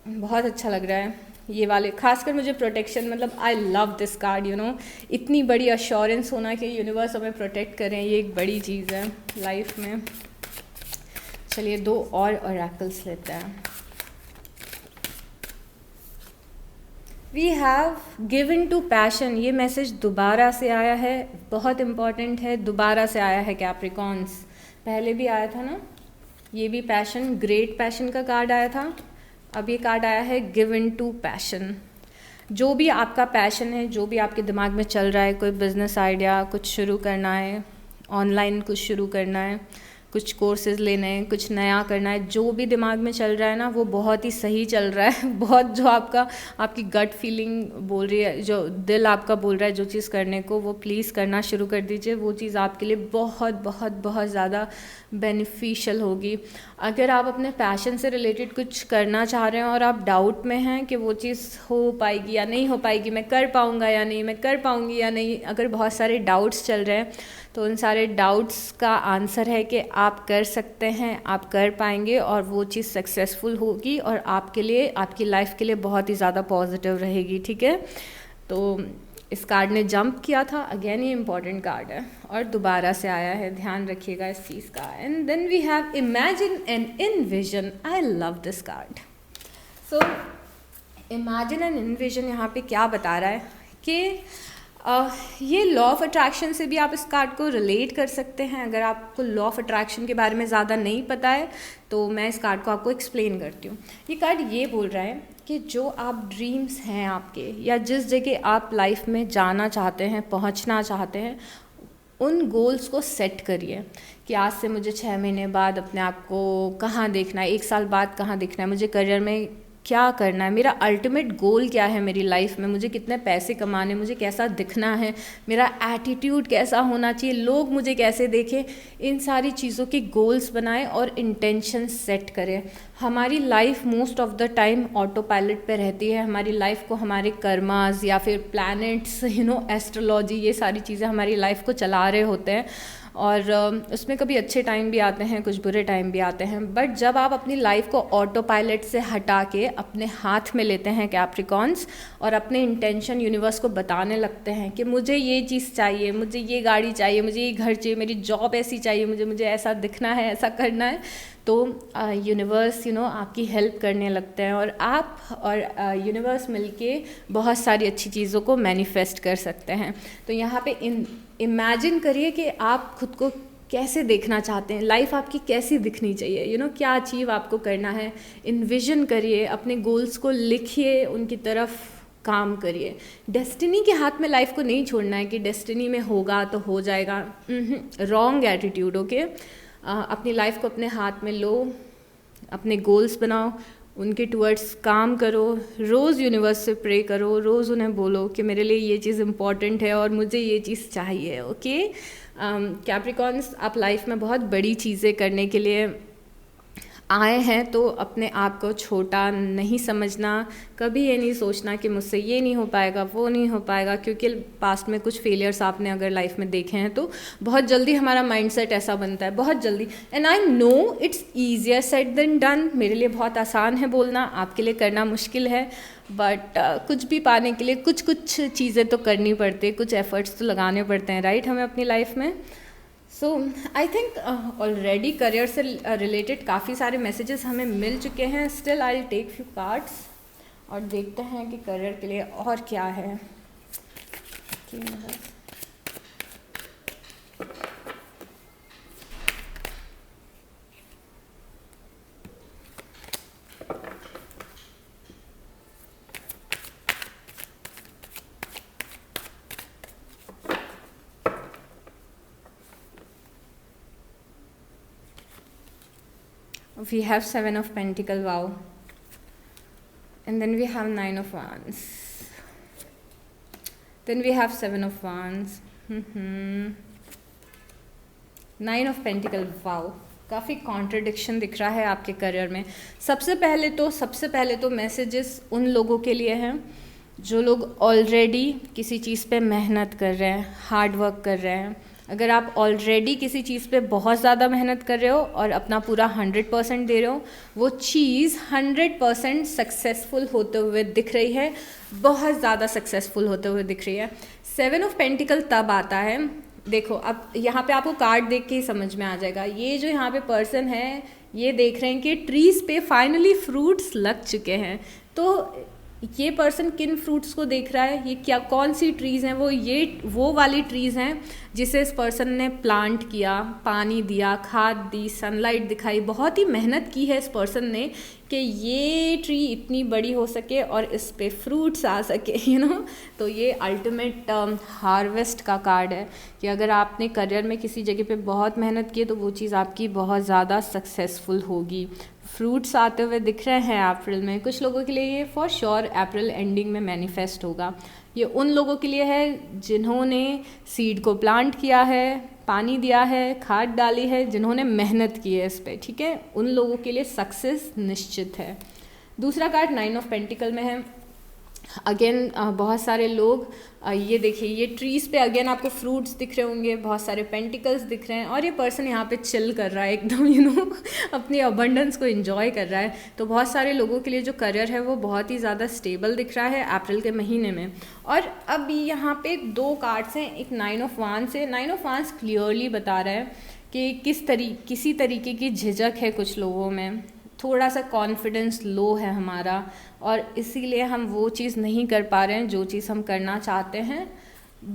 बहुत अच्छा लग रहा है ये वाले, खासकर मुझे प्रोटेक्शन, मतलब आई love this card, you know. इतनी बड़ी अश्योरेंस होना कि यूनिवर्स हमें प्रोटेक्ट करें, ये एक बड़ी चीज़ है लाइफ में। चलिए 2 और ऑरेकल्स लेते हैं। We have given to passion. ये मैसेज दोबारा से आया है, बहुत इम्पॉर्टेंट है, दोबारा से आया है कैप्रिकॉर्न्स। पहले भी आया था ना, ये भी पैशन, ग्रेट पैशन का कार्ड आया था। अब ये कार्ड आया है गिवन टू पैशन। जो भी आपका पैशन है, जो भी आपके दिमाग में चल रहा है, कोई बिज़नेस आइडिया, कुछ शुरू करना है, ऑनलाइन कुछ शुरू करना है, कुछ कोर्सेज़ लेने हैं, कुछ नया करना है, जो भी दिमाग में चल रहा है ना वो बहुत ही सही चल रहा है। बहुत जो आपकी गट फीलिंग बोल रही है, जो दिल आपका बोल रहा है जो चीज़ करने को, वो प्लीज़ करना शुरू कर दीजिए। वो चीज़ आपके लिए बहुत बहुत बहुत ज़्यादा बेनिफिशियल होगी। अगर आप अपने पैशन से रिलेटेड कुछ करना चाह रहे हैं और आप डाउट में हैं कि वो चीज़ हो पाएगी या नहीं हो पाएगी, मैं कर पाऊँगा या नहीं, मैं कर पाऊँगी या नहीं, अगर बहुत सारे डाउट्स चल रहे हैं तो उन सारे डाउट्स का आंसर है कि आप कर सकते हैं, आप कर पाएंगे और वो चीज़ सक्सेसफुल होगी और आपके लिए, आपकी लाइफ के लिए बहुत ही ज़्यादा पॉजिटिव रहेगी। ठीक है, तो इस कार्ड ने जंप किया था, अगेन ये इम्पॉर्टेंट कार्ड है और दोबारा से आया है, ध्यान रखिएगा इस चीज़ का। And then we have imagine and envision. I love this card. So imagine and envision यहाँ पे क्या बता रहा है कि ये लॉ ऑफ अट्रैक्शन से भी आप इस कार्ड को रिलेट कर सकते हैं। अगर आपको लॉ ऑफ अट्रैक्शन के बारे में ज़्यादा नहीं पता है तो मैं इस कार्ड को आपको एक्सप्लेन करती हूँ। ये कार्ड ये बोल रहा है कि जो आप ड्रीम्स हैं आपके, या जिस जगह आप लाइफ में जाना चाहते हैं, पहुँचना चाहते हैं, उन गोल्स को सेट करिए कि आज से मुझे 6 महीने बाद अपने आप को कहाँ देखना है, 1 साल बाद कहाँ देखना है, मुझे करियर में क्या करना है, मेरा अल्टीमेट गोल क्या है मेरी लाइफ में, मुझे कितने पैसे कमाने, मुझे कैसा दिखना है, मेरा एटीट्यूड कैसा होना चाहिए, लोग मुझे कैसे देखें। इन सारी चीज़ों के गोल्स बनाएं और इंटेंशन सेट करें। हमारी life most of the time auto pilot पे रहती है। हमारी लाइफ को हमारे कर्मास या फिर प्लैनेट्स, एस्ट्रोलॉजी, ये सारी चीज़ें हमारी लाइफ को चला रहे होते हैं और उसमें कभी अच्छे टाइम भी आते हैं, कुछ बुरे टाइम भी आते हैं। बट जब आप अपनी लाइफ को ऑटो पायलट से हटा के अपने हाथ में लेते हैं कैप्रिकॉर्न्स और अपने इंटेंशन यूनिवर्स को बताने लगते हैं कि मुझे ये चीज़ चाहिए, मुझे ये गाड़ी चाहिए, मुझे ये घर चाहिए, मेरी जॉब ऐसी चाहिए, मुझे ऐसा दिखना है, ऐसा करना है, तो यूनिवर्स आपकी हेल्प करने लगते हैं और आप और यूनिवर्स मिलके बहुत सारी अच्छी चीज़ों को मैनिफेस्ट कर सकते हैं। तो यहाँ पे इमेजिन करिए कि आप खुद को कैसे देखना चाहते हैं, लाइफ आपकी कैसी दिखनी चाहिए, क्या अचीव आपको करना है। इन्विजन करिए, अपने गोल्स को लिखिए, उनकी तरफ काम करिए। डेस्टिनी के हाथ में लाइफ को नहीं छोड़ना है कि डेस्टिनी में होगा तो हो जाएगा। Wrong attitude. ओके, अपनी लाइफ को अपने हाथ में लो, अपने गोल्स बनाओ, उनके टूवर्ड्स काम करो, रोज़ यूनिवर्स से प्रे करो, रोज़ उन्हें बोलो कि मेरे लिए ये चीज़ इम्पॉर्टेंट है और मुझे ये चीज़ चाहिए। ओके कैप्रिकॉर्न्स, आप लाइफ में बहुत बड़ी चीज़ें करने के लिए आए हैं तो अपने आप को छोटा नहीं समझना, कभी ये नहीं सोचना कि मुझसे ये नहीं हो पाएगा, वो नहीं हो पाएगा, क्योंकि पास्ट में कुछ फेलियर्स आपने अगर लाइफ में देखे हैं तो बहुत जल्दी हमारा माइंडसेट ऐसा बनता है, बहुत जल्दी। And I know it's easier said than done, मेरे लिए बहुत आसान है बोलना, आपके लिए करना मुश्किल है, बट कुछ भी पाने के लिए कुछ कुछ चीज़ें तो करनी पड़ती है, कुछ एफर्ट्स तो लगाने पड़ते हैं, राइट, हमें अपनी लाइफ में। So I think already career से रिलेटेड काफ़ी सारे मैसेजेस हमें मिल चुके हैं। Still I take few cards और देखते हैं कि करियर के लिए और क्या है। We have 7 of Pentacle, wow. And then we have 9 of Wands. Then we have 7 of Wands. 9 of Pentacle, wow. काफ़ी कॉन्ट्रडिक्शन दिख रहा है आपके करियर में। सबसे पहले तो मैसेजेस उन लोगों के लिए हैं जो लोग ऑलरेडी किसी चीज़ पे मेहनत कर रहे हैं, हार्ड वर्क कर रहे हैं। अगर आप ऑलरेडी किसी चीज़ पे बहुत ज़्यादा मेहनत कर रहे हो और अपना पूरा 100% दे रहे हो, वो चीज़ 100% सक्सेसफुल होते हुए दिख रही है, बहुत ज़्यादा सक्सेसफुल होते हुए दिख रही है। 7 ऑफ पेंटिकल तब आता है, देखो अब यहाँ पे आपको कार्ड देख के ही समझ में आ जाएगा। ये जो यहाँ पे पर्सन है, ये देख रहे हैं कि ट्रीज़ पे फाइनली फ्रूट्स लग चुके हैं। तो ये पर्सन किन फ्रूट्स को देख रहा है, ये क्या कौन सी ट्रीज़ हैं, वो वाली ट्रीज़ हैं जिसे इस पर्सन ने प्लांट किया, पानी दिया, खाद दी, सनलाइट दिखाई, बहुत ही मेहनत की है इस पर्सन ने कि ये ट्री इतनी बड़ी हो सके और इस पे फ्रूट्स आ सके, तो ये अल्टीमेट हार्वेस्ट का कार्ड है कि अगर आपने करियर में किसी जगह पे बहुत मेहनत की तो वो चीज़ आपकी बहुत ज़्यादा सक्सेसफुल होगी। फ्रूट्स आते हुए दिख रहे हैं अप्रैल में। कुछ लोगों के लिए ये फॉर श्योर अप्रैल एंडिंग में मैनिफेस्ट होगा। ये उन लोगों के लिए है जिन्होंने सीड को प्लांट किया है, पानी दिया है, खाद डाली है, जिन्होंने मेहनत की है इस पर, ठीक है, उन लोगों के लिए सक्सेस निश्चित है। दूसरा कार्ड 9 ऑफ पेंटिकल में है। अगेन बहुत सारे लोग ये देखिए, ये ट्रीज़ पे अगेन आपको फ्रूट्स दिख रहे होंगे, बहुत सारे पेंटिकल्स दिख रहे हैं और ये पर्सन यहाँ पे चिल कर रहा है एकदम, अपनी अबंडेंस को एंजॉय कर रहा है। तो बहुत सारे लोगों के लिए जो करियर है वो बहुत ही ज़्यादा स्टेबल दिख रहा है अप्रैल के महीने में। और अब यहाँ पे 2 कार्ड्स हैं, एक 9 ऑफ वांड्स है। 9 ऑफ वांड्स क्लियरली बता रहा है कि किसी तरीके की झिझक है कुछ लोगों में, थोड़ा सा कॉन्फिडेंस लो है हमारा और इसीलिए हम वो चीज़ नहीं कर पा रहे हैं जो चीज़ हम करना चाहते हैं।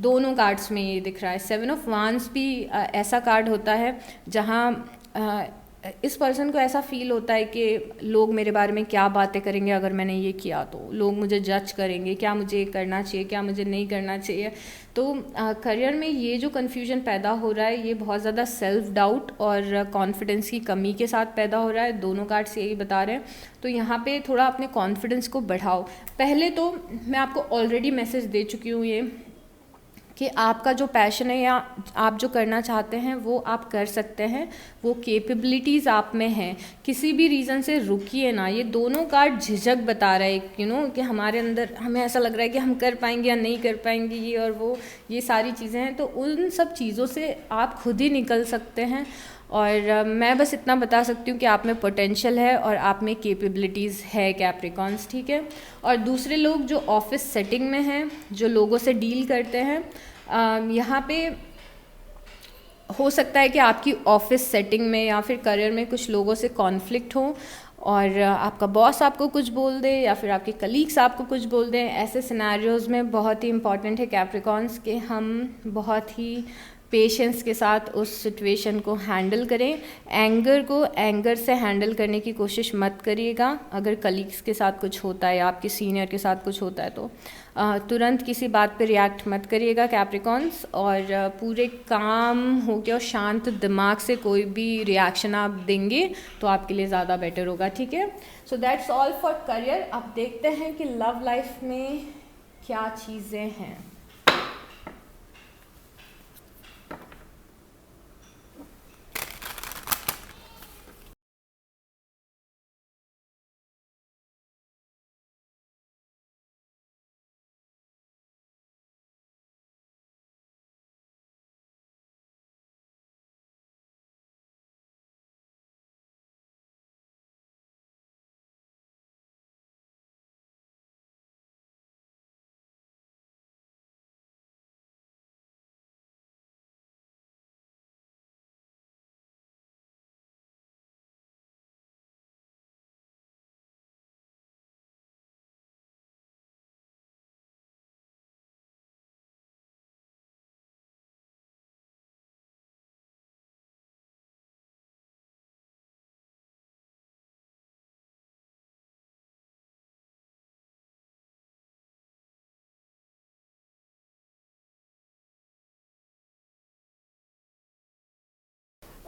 दोनों कार्ड्स में ये दिख रहा है। 7 ऑफ वांड्स भी ऐसा कार्ड होता है जहाँ इस पर्सन को ऐसा फील होता है कि लोग मेरे बारे में क्या बातें करेंगे अगर मैंने ये किया, तो लोग मुझे जज करेंगे, क्या मुझे करना चाहिए, क्या मुझे नहीं करना चाहिए। तो करियर में ये जो कन्फ्यूजन पैदा हो रहा है ये बहुत ज़्यादा सेल्फ डाउट और कॉन्फिडेंस की कमी के साथ पैदा हो रहा है। दोनों कार्ड्स यही बता रहे हैं। तो यहाँ पे थोड़ा अपने कॉन्फिडेंस को बढ़ाओ। पहले तो मैं आपको ऑलरेडी मैसेज दे चुकी हूँ ये कि आपका जो पैशन है या आप जो करना चाहते हैं वो आप कर सकते हैं, वो कैपेबिलिटीज़ आप में हैं, किसी भी रीज़न से रुकिए ना। ये दोनों कार्ड झिझक बता रहा है कि हमारे अंदर हमें ऐसा लग रहा है कि हम कर पाएंगे या नहीं कर पाएंगे, ये और वो, ये सारी चीज़ें हैं। तो उन सब चीज़ों से आप खुद ही निकल सकते हैं। और मैं बस इतना बता सकती हूँ कि आप में पोटेंशियल है और आप में कैपेबिलिटीज़ है कैप्रिकॉन्स, ठीक है। और दूसरे लोग जो ऑफिस सेटिंग में हैं, जो लोगों से डील करते हैं, यहाँ पे हो सकता है कि आपकी ऑफिस सेटिंग में या फिर करियर में कुछ लोगों से कॉन्फ्लिक्ट हो और आपका बॉस आपको कुछ बोल दे या फिर आपके कलीग्स आपको कुछ बोल दें। ऐसे सिनेरियोज़ में बहुत ही इंपॉर्टेंट है कैप्रिकॉन्स कि हम बहुत ही पेशेंस के साथ उस सिचुएशन को हैंडल करें। एंगर से हैंडल करने की कोशिश मत करिएगा। अगर कलीग्स के साथ कुछ होता है या आपके सीनियर के साथ कुछ होता है तो तुरंत किसी बात पे रिएक्ट मत करिएगा कैप्रिकॉन्स। और पूरे काम होके और शांत दिमाग से कोई भी रिएक्शन आप देंगे तो आपके लिए ज़्यादा बेटर होगा, ठीक है। So that's all for career. अब देखते हैं कि लव लाइफ में क्या चीज़ें हैं।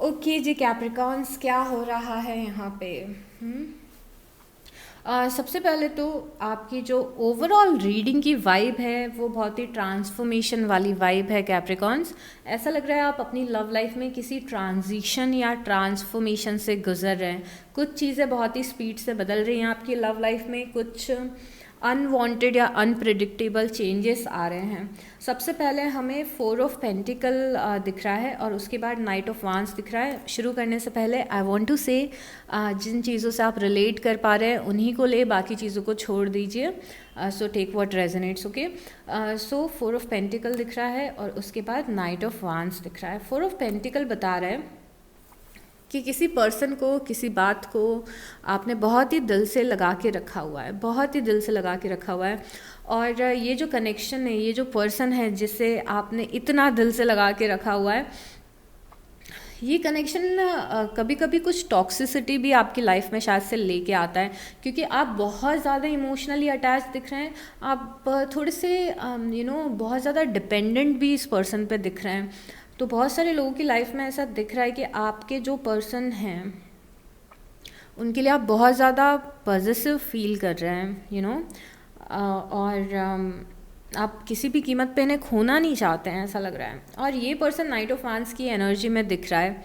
ओके जी कैप्रिकॉन्स, क्या हो रहा है यहाँ पे? सबसे पहले तो आपकी जो ओवरऑल रीडिंग की वाइब है वो बहुत ही ट्रांसफॉर्मेशन वाली वाइब है कैप्रिकॉन्स। ऐसा लग रहा है आप अपनी लव लाइफ में किसी ट्रांजिशन या ट्रांसफॉर्मेशन से गुजर रहे हैं। कुछ चीज़ें बहुत ही स्पीड से बदल रही हैं आपकी लव लाइफ में, कुछ अनवांटेड या अनप्रिडिक्टेबल चेंजेस आ रहे हैं। सबसे पहले हमें 4 ऑफ पेंटिकल दिख रहा है और उसके बाद नाइट ऑफ वांस दिख रहा है। शुरू करने से पहले आई वांट टू से जिन चीज़ों से आप रिलेट कर पा रहे हैं उन्हीं को ले, बाकी चीज़ों को छोड़ दीजिए। So take what resonates, okay. So 4 of pentacle दिख रहा है और उसके बाद नाइट ऑफ वांस दिख रहा है। 4 ऑफ पेंटिकल बता रहा है कि किसी पर्सन को, किसी बात को आपने बहुत ही दिल से लगा के रखा हुआ है, बहुत ही दिल से लगा के रखा हुआ है। और ये जो कनेक्शन है, ये जो पर्सन है जिसे आपने इतना दिल से लगा के रखा हुआ है, ये कनेक्शन कभी कभी कुछ टॉक्सिसिटी भी आपकी लाइफ में शायद से लेके आता है, क्योंकि आप बहुत ज़्यादा इमोशनली अटैच दिख रहे हैं। आप थोड़े से बहुत ज़्यादा डिपेंडेंट भी इस पर्सन पे दिख रहे हैं। तो बहुत सारे लोगों की लाइफ में ऐसा दिख रहा है कि आपके जो पर्सन हैं उनके लिए आप बहुत ज़्यादा पॉजिटिव फील कर रहे हैं, और आप किसी भी कीमत पे इन्हें खोना नहीं चाहते हैं, ऐसा लग रहा है। और ये पर्सन नाइट ऑफ वांस की एनर्जी में दिख रहा है।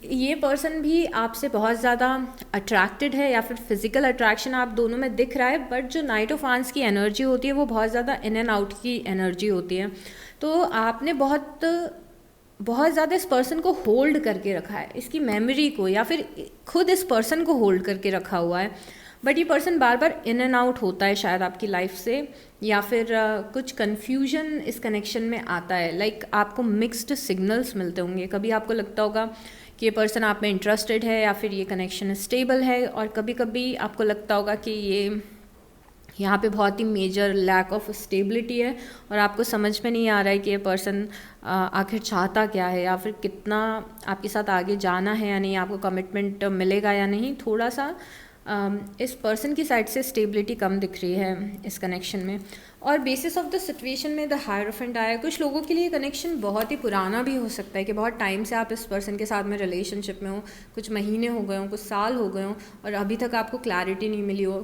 ये पर्सन भी आपसे बहुत ज़्यादा अट्रैक्टेड है या फिर फिजिकल अट्रैक्शन आप दोनों में दिख रहा है, बट जो नाइट ऑफ वांस की एनर्जी होती है वो बहुत ज़्यादा इन एंड आउट की एनर्जी होती है। तो आपने बहुत ज़्यादा इस पर्सन को होल्ड करके रखा है, इसकी मेमोरी को, या फिर खुद इस पर्सन को होल्ड करके रखा हुआ है। बट ये person bar bar in and out होता है शायद आपकी लाइफ से, या फिर कुछ कन्फ्यूजन इस कनेक्शन में आता है। लाइक आपको मिक्स्ड सिग्नल्स मिलते होंगे। कभी आपको लगता होगा कि ये पर्सन आप में इंटरेस्टेड है या फिर ये कनेक्शन स्टेबल है, और कभी कभी आपको लगता होगा कि ये यहाँ पे बहुत ही मेजर लैक ऑफ स्टेबिलिटी है और आपको समझ में नहीं आ रहा है कि ये पर्सन आखिर चाहता क्या है, या फिर कितना आपके साथ आगे जाना है या नहीं, आपको कमिटमेंट मिलेगा या नहीं। थोड़ा सा इस पर्सन की साइड से स्टेबिलिटी कम दिख रही है इस कनेक्शन में। और बेसिस ऑफ द सिचुएशन में द हायरोफेंट आया। कुछ लोगों के लिए कनेक्शन बहुत ही पुराना भी हो सकता है कि बहुत टाइम से आप इस पर्सन के साथ में रिलेशनशिप में हो, कुछ महीने हो गए हों, कुछ साल हो गए हों, और अभी तक आपको क्लैरिटी नहीं मिली हो।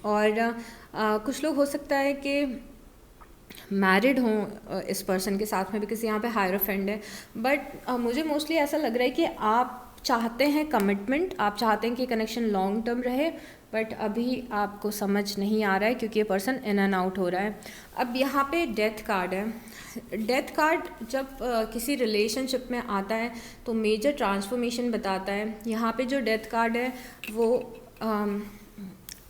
और कुछ लोग हो सकता है कि मैरिड हों इस पर्सन के साथ में, बिकॉज यहाँ पे हायरोफेंट है। बट मुझे मोस्टली ऐसा लग रहा है कि आप चाहते हैं कमिटमेंट, आप चाहते हैं कि कनेक्शन लॉन्ग टर्म रहे, बट अभी आपको समझ नहीं आ रहा है क्योंकि ये पर्सन इन एंड आउट हो रहा है। अब यहाँ पे डेथ कार्ड है। डेथ कार्ड जब किसी रिलेशनशिप में आता है तो मेजर ट्रांसफॉर्मेशन बताता है। यहाँ पे जो डेथ कार्ड है वो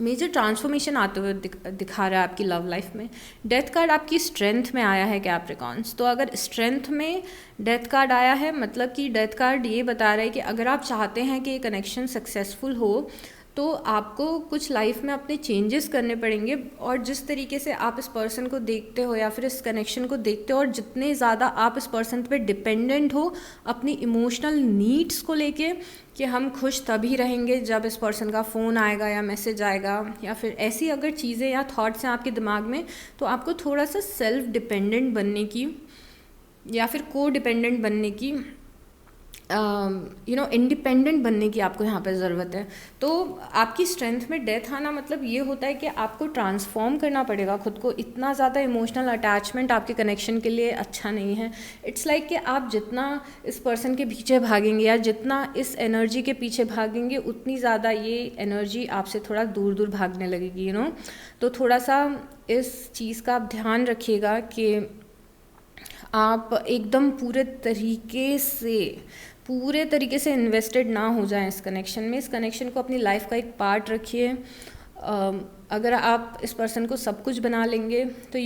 मेजर ट्रांसफॉर्मेशन आते हुए दिखा रहा है आपकी लव लाइफ में। डेथ कार्ड आपकी स्ट्रेंथ में आया है कैप्रिकॉन्स। तो अगर स्ट्रेंथ में डेथ कार्ड आया है, मतलब कि डेथ कार्ड ये बता रहा है कि अगर आप चाहते हैं कि ये कनेक्शन सक्सेसफुल हो तो आपको कुछ लाइफ में अपने चेंजेस करने पड़ेंगे। और जिस तरीके से आप इस पर्सन को देखते हो या फिर इस कनेक्शन को देखते हो, और जितने ज़्यादा आप इस पर्सन पे डिपेंडेंट हो अपनी इमोशनल नीड्स को लेके, कि हम खुश तभी रहेंगे जब इस पर्सन का फ़ोन आएगा या मैसेज आएगा, या फिर ऐसी अगर चीज़ें या थॉट्स हैं आपके दिमाग में, तो आपको थोड़ा सा सेल्फ डिपेंडेंट बनने की या फिर को डिपेंडेंट बनने की, इंडिपेंडेंट बनने की आपको यहाँ पे ज़रूरत है। तो आपकी स्ट्रेंथ में डेथ आना मतलब ये होता है कि आपको ट्रांसफॉर्म करना पड़ेगा खुद को। इतना ज़्यादा इमोशनल अटैचमेंट आपके कनेक्शन के लिए अच्छा नहीं है। इट्स लाइक कि आप जितना इस पर्सन के पीछे भागेंगे या जितना इस एनर्जी के पीछे भागेंगे, उतनी ज़्यादा ये एनर्जी आपसे थोड़ा दूर दूर भागने लगेगी, तो थोड़ा सा इस चीज़ का आप ध्यान रखिएगा कि आप एकदम पूरे तरीके से इन्वेस्टेड ना हो जाएं इस कनेक्शन में। इस कनेक्शन को अपनी लाइफ का एक पार्ट रखिए। अगर आप इस पर्सन को सब कुछ बना लेंगे तो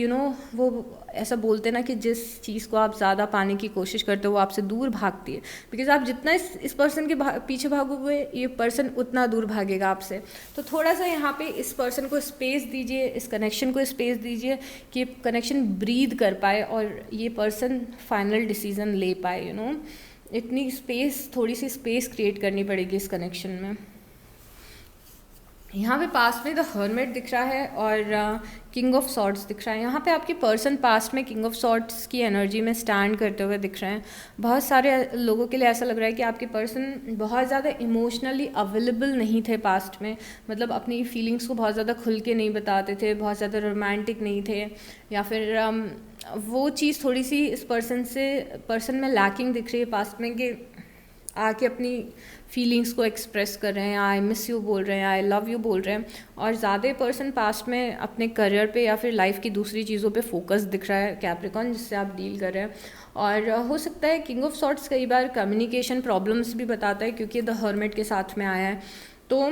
वो ऐसा बोलते ना कि जिस चीज़ को आप ज़्यादा पाने की कोशिश करते हो वो आपसे दूर भागती है। बिकॉज आप जितना इस पर्सन के पीछे भागोगे, ये पर्सन उतना दूर भागेगा आपसे। तो थोड़ा सा यहाँ पे इस पर्सन को स्पेस दीजिए, इस कनेक्शन को स्पेस दीजिए कि कनेक्शन ब्रीद कर पाए और ये पर्सन फाइनल डिसीजन ले पाए। इतनी स्पेस, थोड़ी सी स्पेस क्रिएट करनी पड़ेगी इस कनेक्शन में। यहाँ पे पास्ट में द हर्मिट दिख रहा है और किंग ऑफ सॉर्ड्स दिख रहा है। यहाँ पे आपके पर्सन पास्ट में किंग ऑफ सॉर्ड्स की एनर्जी में स्टैंड करते हुए दिख रहे हैं। बहुत सारे लोगों के लिए ऐसा लग रहा है कि आपके पर्सन बहुत ज़्यादा इमोशनली अवेलेबल नहीं थे पास्ट में, मतलब अपनी फीलिंग्स को बहुत ज़्यादा खुल के नहीं बताते थे, बहुत ज़्यादा रोमांटिक नहीं थे, या फिर वो चीज़ थोड़ी सी इस पर्सन में लैकिंग दिख रही है पास्ट में, कि आके अपनी फीलिंग्स को एक्सप्रेस कर रहे हैं, आई मिस यू बोल रहे हैं, आई लव यू बोल रहे हैं। और ज़्यादा पर्सन पास्ट में अपने करियर पे या फिर लाइफ की दूसरी चीज़ों पे फोकस दिख रहा है कैप्रिकॉर्न, जिससे आप डील कर रहे हैं। और हो सकता है किंग ऑफ सॉर्ड्स कई बार कम्युनिकेशन प्रॉब्लम्स भी बताता है, क्योंकि द हर्मिट के साथ में आया है। तो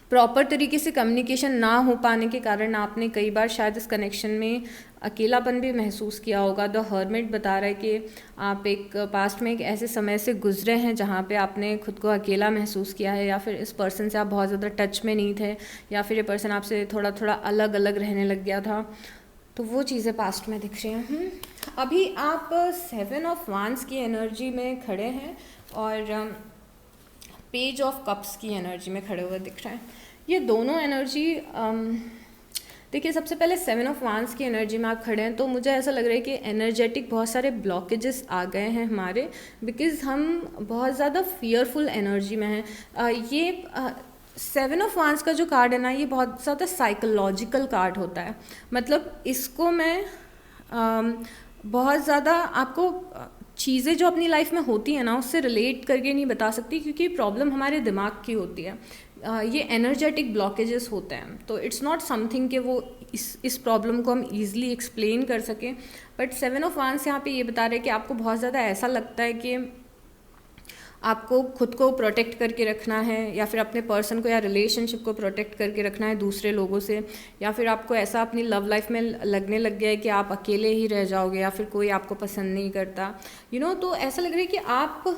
प्रॉपर तरीके से कम्युनिकेशन ना हो पाने के कारण आपने कई बार शायद इस कनेक्शन में अकेलापन भी महसूस किया होगा। द हर्मिट बता रहा है कि आप एक पास्ट में एक ऐसे समय से गुजरे हैं जहाँ पे आपने खुद को अकेला महसूस किया है, या फिर इस पर्सन से आप बहुत ज़्यादा टच में नहीं थे, या फिर ये पर्सन आपसे थोड़ा थोड़ा अलग अलग रहने लग गया था। तो वो चीज़ें पास्ट में दिख रही हैं। अभी आप 7 ऑफ वांड्स की एनर्जी में खड़े हैं और पेज ऑफ कप्स की एनर्जी में खड़े हुए दिख रहे हैं। ये दोनों एनर्जी देखिए, सबसे पहले 7 ऑफ वांड्स की एनर्जी में आप खड़े हैं, तो मुझे ऐसा लग रहा है कि एनर्जेटिक बहुत सारे ब्लॉकेजेस आ गए हैं हमारे, बिकॉज़ हम बहुत ज़्यादा फियरफुल एनर्जी में हैं। ये 7 ऑफ वांड्स का जो कार्ड है ना, ये बहुत ज़्यादा साइकोलॉजिकल कार्ड होता है। मतलब इसको मैं बहुत ज़्यादा आपको चीज़ें जो अपनी लाइफ में होती हैं ना, उससे रिलेट करके नहीं बता सकती, क्योंकि प्रॉब्लम हमारे दिमाग की होती है। ये एनर्जेटिक ब्लॉकेजेस होते हैं, तो इट्स नॉट समथिंग कि वो इस प्रॉब्लम को हम ईजिली एक्सप्लेन कर सकें। बट 7 ऑफ वांड्स यहाँ पे ये बता रहे हैं कि आपको बहुत ज़्यादा ऐसा लगता है कि आपको खुद को प्रोटेक्ट करके रखना है, या फिर अपने पर्सन को या रिलेशनशिप को प्रोटेक्ट करके रखना है दूसरे लोगों से, या फिर आपको ऐसा अपनी लव लाइफ में लगने लग गया है कि आप अकेले ही रह जाओगे या फिर कोई आपको पसंद नहीं करता, तो ऐसा लग रहा है कि आप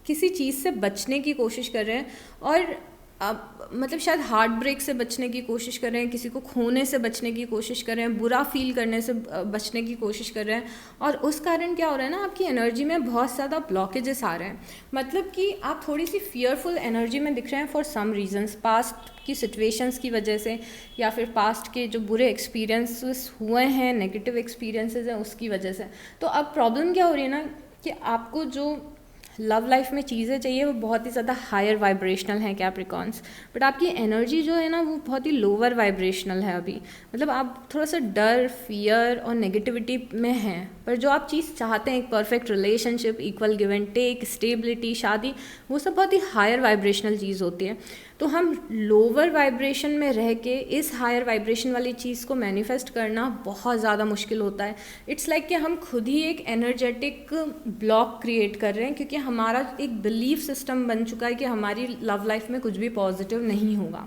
किसी चीज़ से बचने की कोशिश कर रहे हैं, और मतलब शायद हार्ट ब्रेक से बचने की कोशिश कर रहे हैं, किसी को खोने से बचने की कोशिश कर रहे हैं, बुरा फील करने से बचने की कोशिश कर रहे हैं। और उस कारण क्या हो रहा है ना, आपकी एनर्जी में बहुत ज़्यादा ब्लॉकेजेस आ रहे हैं। मतलब कि आप थोड़ी सी फियरफुल एनर्जी में दिख रहे हैं फॉर सम रीजंस, पास्ट की सिचुएशंस की वजह से, या फिर पास्ट के जो बुरे एक्सपीरियंसेस हुए हैं, नेगेटिव एक्सपीरियंसेस हैं, उसकी वजह से। तो अब प्रॉब्लम क्या हो रही है ना, कि आपको जो लव लाइफ में चीज़ें चाहिए वो बहुत ही ज़्यादा हायर वाइब्रेशनल हैं कैप्रिकॉर्न्स, बट आपकी एनर्जी जो है ना वो बहुत ही लोअर वाइब्रेशनल है अभी। मतलब आप थोड़ा सा डर, फियर और नेगेटिविटी में हैं, पर जो आप चीज़ चाहते हैं, एक perfect relationship, equal give and take, stability, शादी, वो सब बहुत ही हायर वाइब्रेशनल चीज़ होती है। तो हम लोअर वाइब्रेशन में रह के इस हायर वाइब्रेशन वाली चीज़ को मैनिफेस्ट करना बहुत ज़्यादा मुश्किल होता है। इट्स लाइक कि हम खुद ही एक एनर्जेटिक ब्लॉक क्रिएट कर रहे हैं, क्योंकि हमारा एक बिलीफ सिस्टम बन चुका है कि हमारी लव लाइफ में कुछ भी पॉजिटिव नहीं होगा।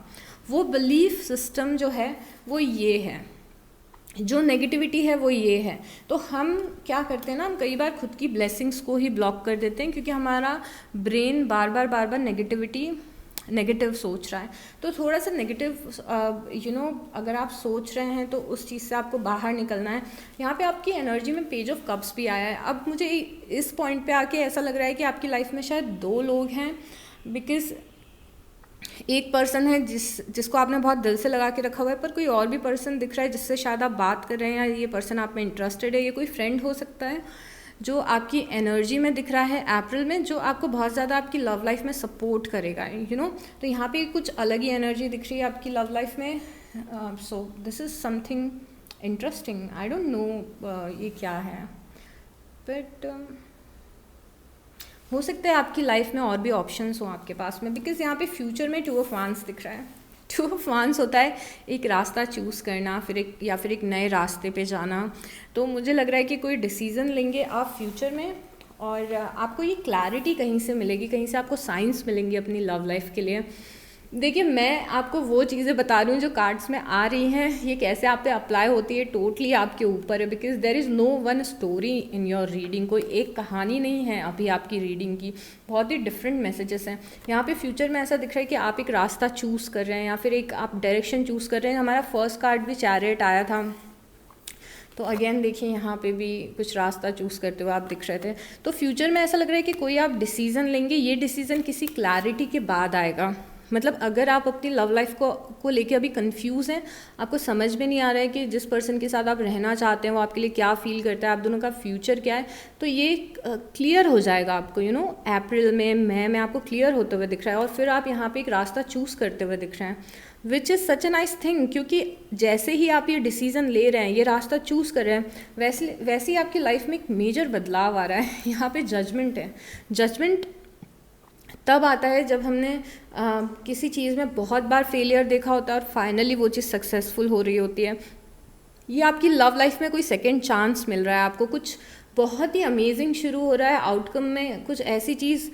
वो बिलीफ सिस्टम जो है वो ये है, जो नेगेटिविटी है वो ये है। तो हम क्या करते हैं ना, हम कई बार खुद की ब्लेसिंग्स को ही ब्लॉक कर देते हैं, क्योंकि हमारा ब्रेन बार बार नेगेटिव सोच रहा है। तो थोड़ा सा नेगेटिव अगर आप सोच रहे हैं तो उस चीज़ से आपको बाहर निकलना है। यहाँ पे आपकी एनर्जी में पेज ऑफ कप्स भी आया है। अब मुझे इस पॉइंट पे आके ऐसा लग रहा है कि आपकी लाइफ में शायद 2 लोग हैं, बिकॉज एक पर्सन है जिसको आपने बहुत दिल से लगा के रखा हुआ है, पर कोई और भी पर्सन दिख रहा है जिससे शायद आप बात कर रहे हैं, या ये पर्सन आप में इंटरेस्टेड है। ये कोई फ्रेंड हो सकता है जो आपकी एनर्जी में दिख रहा है अप्रैल में, जो आपको बहुत ज़्यादा आपकी लव लाइफ में सपोर्ट करेगा। तो यहाँ पे कुछ अलग ही एनर्जी दिख रही है आपकी लव लाइफ में। So this is something interesting. I don't know ये क्या है, बट हो सकता है आपकी लाइफ में और भी ऑप्शंस हों आपके पास में, बिकॉज यहाँ पे फ्यूचर में 2 ऑफ वांड्स दिख रहा है। 2 ऑफ वांड्स होता है एक रास्ता चूज़ करना, फिर एक नए रास्ते पे जाना। तो मुझे लग रहा है कि कोई डिसीज़न लेंगे आप फ्यूचर में, और आपको ये क्लैरिटी कहीं से मिलेगी, कहीं से आपको साइंस मिलेंगी अपनी लव लाइफ के लिए। देखिए, मैं आपको वो चीज़ें बता रही हूँ जो कार्ड्स में आ रही हैं। ये कैसे आप पे अप्लाई होती है टोटली आपके ऊपर है, because there is no one story in your reading. कोई एक कहानी नहीं है अभी आपकी रीडिंग की, बहुत ही डिफरेंट मैसेजेस हैं। यहाँ पे फ्यूचर में ऐसा दिख रहा है कि आप एक रास्ता चूज़ कर रहे हैं, या फिर एक आप डायरेक्शन चूज़ कर रहे हैं। हमारा फर्स्ट कार्ड भी चैरियट आया था, तो अगेन देखिए यहाँ पे भी कुछ रास्ता चूज़ करते हुए आप दिख रहे थे। तो फ्यूचर में ऐसा लग रहा है कि कोई आप डिसीज़न लेंगे, ये डिसीज़न किसी क्लैरिटी के बाद आएगा। मतलब अगर आप अपनी लव लाइफ को लेके अभी कंफ्यूज हैं, आपको समझ में नहीं आ रहा है कि जिस पर्सन के साथ आप रहना चाहते हैं वो आपके लिए क्या फील करता है, आप दोनों का फ्यूचर क्या है, तो ये क्लियर हो जाएगा आपको, अप्रैल में, मई में आपको क्लियर होते हुए दिख रहा है। और फिर आप यहाँ पे एक रास्ता चूज़ करते हुए दिख रहे हैं, which is such a nice thing, क्योंकि जैसे ही आप ये डिसीज़न ले रहे हैं, ये रास्ता चूज़ कर रहे हैं, वैसे ही आपकी लाइफ में एक मेजर बदलाव आ रहा है। यहाँ पे जजमेंट है। जजमेंट तब आता है जब हमने किसी चीज़ में बहुत बार फेलियर देखा होता है और फाइनली वो चीज़ सक्सेसफुल हो रही होती है। ये आपकी लव लाइफ में कोई सेकेंड चांस मिल रहा है, आपको कुछ बहुत ही अमेजिंग शुरू हो रहा है, आउटकम में कुछ ऐसी चीज़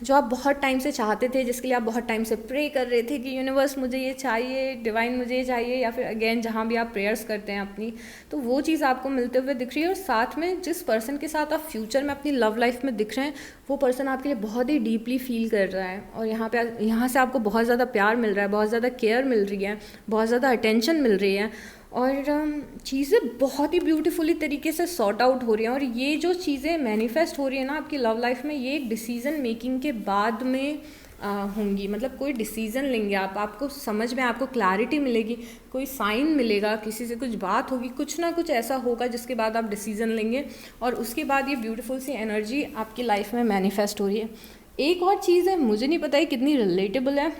जो आप बहुत टाइम से चाहते थे, जिसके लिए आप बहुत टाइम से प्रे कर रहे थे कि यूनिवर्स मुझे ये चाहिए, डिवाइन मुझे ये चाहिए, या फिर अगेन जहाँ भी आप प्रेयर्स करते हैं अपनी, तो वो चीज़ आपको मिलते हुए दिख रही है। और साथ में जिस पर्सन के साथ आप फ्यूचर में अपनी लव लाइफ में दिख रहे हैं, वो पर्सन आपके लिए बहुत ही डीपली फील कर रहा है, और यहाँ से आपको बहुत ज़्यादा प्यार मिल रहा है, बहुत ज़्यादा केयर मिल रही है, बहुत ज़्यादा अटेंशन मिल रही है, और चीज़ें बहुत ही ब्यूटीफुली तरीके से सॉर्ट आउट हो रही हैं। और ये जो चीज़ें मैनिफेस्ट हो रही है ना आपकी लव लाइफ में, ये एक डिसीज़न मेकिंग के बाद में होंगी। मतलब कोई डिसीज़न लेंगे आपको समझ में, आपको क्लैरिटी मिलेगी, कोई साइन मिलेगा, किसी से कुछ बात होगी, कुछ ना कुछ ऐसा होगा जिसके बाद आप डिसीज़न लेंगे, और उसके बाद ये ब्यूटीफुल सी एनर्जी आपकी लाइफ में मैनिफेस्ट हो रही है। एक और चीज़ है, मुझे नहीं पता है कितनी रिलेटेबल है,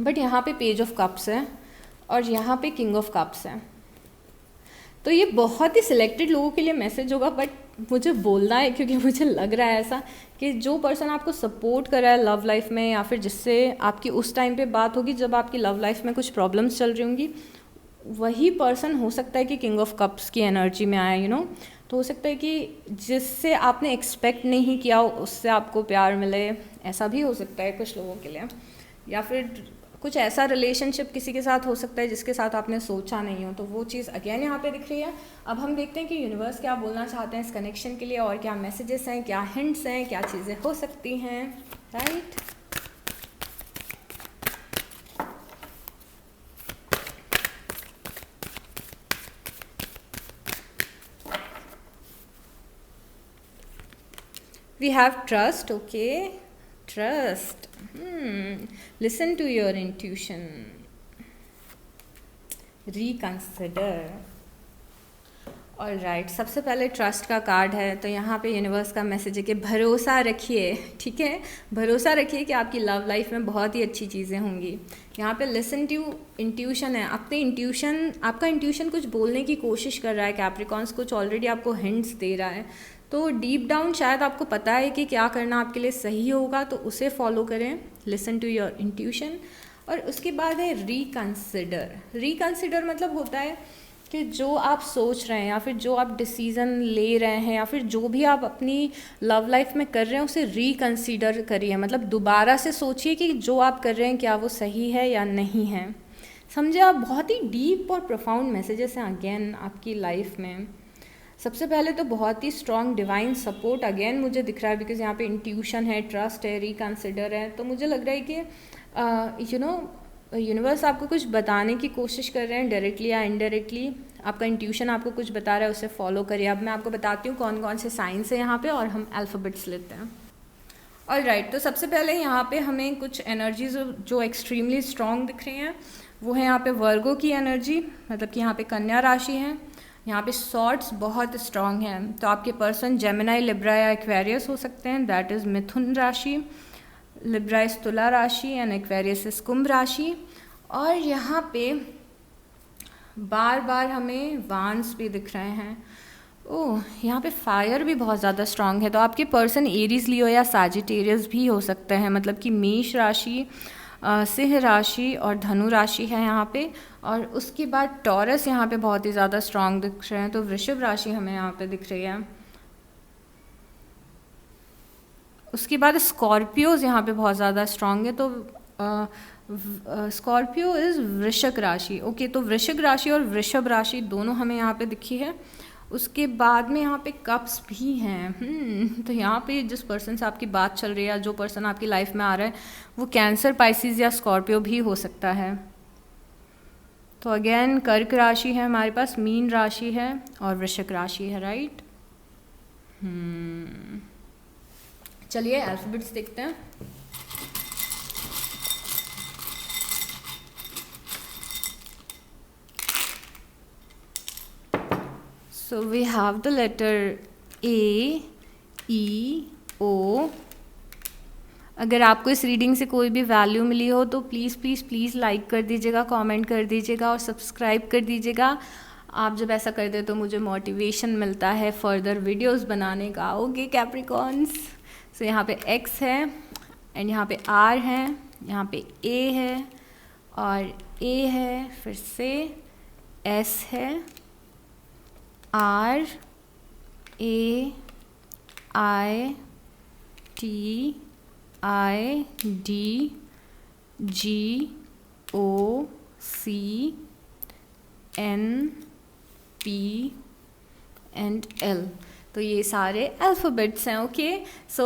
बट यहाँ पे पेज ऑफ कप्स है और यहाँ पे किंग ऑफ कप्स है। तो ये बहुत ही सिलेक्टेड लोगों के लिए मैसेज होगा, बट मुझे बोलना है क्योंकि मुझे लग रहा है ऐसा कि जो पर्सन आपको सपोर्ट कर रहा है लव लाइफ में, या फिर जिससे आपकी उस टाइम पे बात होगी जब आपकी लव लाइफ में कुछ प्रॉब्लम्स चल रही होंगी, वही पर्सन हो सकता है कि किंग ऑफ कप्स की एनर्जी में आए, तो हो सकता है कि जिससे आपने एक्सपेक्ट नहीं किया उससे आपको प्यार मिले, ऐसा भी हो सकता है कुछ लोगों के लिए। या फिर कुछ ऐसा रिलेशनशिप किसी के साथ हो सकता है जिसके साथ आपने सोचा नहीं हो, तो वो चीज़ अगेन यहाँ पे दिख रही है। अब हम देखते हैं कि यूनिवर्स क्या बोलना चाहते हैं इस कनेक्शन के लिए, और क्या मैसेजेस हैं, क्या हिंट्स हैं, क्या चीज़ें हो सकती हैं, right. We have trust, okay, trust. Listen to your intuition. Reconsider. Alright, सबसे पहले ट्रस्ट का कार्ड है, तो यहाँ पे यूनिवर्स का मैसेज है कि भरोसा रखिए, ठीक है, भरोसा रखिए कि आपकी लव लाइफ में बहुत ही अच्छी चीज़ें होंगी। यहाँ पे लिसन टू इंट्यूशन है, आपका इंट्यूशन कुछ बोलने की कोशिश कर रहा है, कैप्रिकॉन्स कुछ ऑलरेडी आपको हिंट्स दे रहा है, तो डीप डाउन शायद आपको पता है कि क्या करना आपके लिए सही होगा, तो उसे फॉलो करें, लिसन टू योर इंट्यूशन। और उसके बाद है रिकंसिडर। रिकंसिडर मतलब होता है कि जो आप सोच रहे हैं, या फिर जो आप डिसीज़न ले रहे हैं, या फिर जो भी आप अपनी लव लाइफ में कर रहे हैं, उसे रिकंसीडर करिए। मतलब दोबारा से सोचिए कि जो आप कर रहे हैं क्या वो सही है या नहीं है। समझे आप, बहुत ही डीप और प्रोफाउंड मैसेजेस हैं अगेन आपकी लाइफ में। सबसे पहले तो बहुत ही स्ट्रॉन्ग डिवाइन सपोर्ट अगेन मुझे दिख रहा है, बिकॉज यहाँ पे इंट्यूशन है, ट्रस्ट है, रिकंसिडर है, तो मुझे लग रहा है कि यूनिवर्स आपको कुछ बताने की कोशिश कर रहे हैं, डायरेक्टली या इनडायरेक्टली। आपका इंट्यूशन आपको कुछ बता रहा है, उसे फॉलो करिए। अब मैं आपको बताती हूँ कौन कौन से साइंस हैं यहाँ पे, और हम अल्फ़ाबेट्स लेते हैं। ऑलराइट, तो सबसे पहले यहाँ पे हमें कुछ एनर्जीज जो एक्सट्रीमली स्ट्रॉन्ग दिख रही हैं, वो है यहाँ पे वर्गो की एनर्जी, मतलब कि यहाँ पे कन्या राशि है। यहाँ पे सॉर्ड्स बहुत स्ट्रॉन्ग हैं, तो आपके पर्सन जेमिनाई, लिब्रा या एक्वेरियस हो सकते हैं, दैट इज़ मिथुन राशि, लिब्रा इस तुला राशि एंड एक्वेरियस इस कुंभ राशि। और यहाँ पे बार बार हमें वांस भी दिख रहे हैं। ओह, यहाँ पे फायर भी बहुत ज़्यादा स्ट्रॉन्ग है, तो आपके पर्सन एरीज, लियो या सैजिटेरियस भी हो सकते हैं, मतलब कि मेष राशि, सिंह राशि और धनु राशि है यहाँ पे। और उसके बाद टॉरस यहाँ पे बहुत ही ज़्यादा स्ट्रॉन्ग दिख रहे हैं, तो वृषभ राशि हमें यहाँ पे दिख रही है। उसके बाद स्कॉर्पियोज यहाँ पे बहुत ज़्यादा स्ट्रॉन्ग है, तो स्कॉर्पियो इज़ वृश्चिक राशि। ओके, तो वृश्चिक राशि और वृषभ राशि दोनों हमें यहाँ पे दिखी है। उसके बाद में यहाँ पे कप्स भी हैं। तो यहाँ पे जिस पर्सन से आपकी बात चल रही है, या जो पर्सन आपकी लाइफ में आ रहा है, वो कैंसर, पाइसिस या स्कॉर्पियो भी हो सकता है। तो अगेन कर्क राशि है हमारे पास, मीन राशि है और वृश्चिक राशि है, राइट। चलिए अल्फ़ाबेट्स देखते हैं। So we have the letter A, E, O. अगर आपको इस रीडिंग से कोई भी वैल्यू मिली हो तो प्लीज़ प्लीज़ प्लीज़ लाइक कर दीजिएगा, कमेंट कर दीजिएगा और सब्सक्राइब कर दीजिएगा। आप जब ऐसा करते हो तो मुझे मोटिवेशन मिलता है फर्दर वीडियोस बनाने का। ओके कैप्रिकॉन्स, सो यहाँ पे X है एंड यहाँ पे R है, यहाँ पे A है और A है, फिर से S है, R, A, I, T, I, D, G, O, C, N, P and L। तो ये सारे अल्फ़ाबेट्स हैं। ओके सो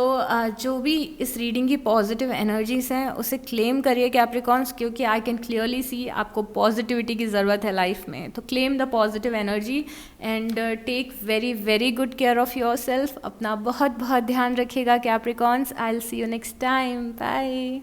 जो भी इस रीडिंग की पॉजिटिव एनर्जीज हैं उसे क्लेम करिए कैप्रिकॉन्स, क्योंकि आई कैन क्लियरली सी आपको पॉजिटिविटी की ज़रूरत है लाइफ में। तो claim the positive energy and take very very good care of yourself. अपना बहुत बहुत ध्यान रखिएगा Capricorns. I will see you next time. Bye.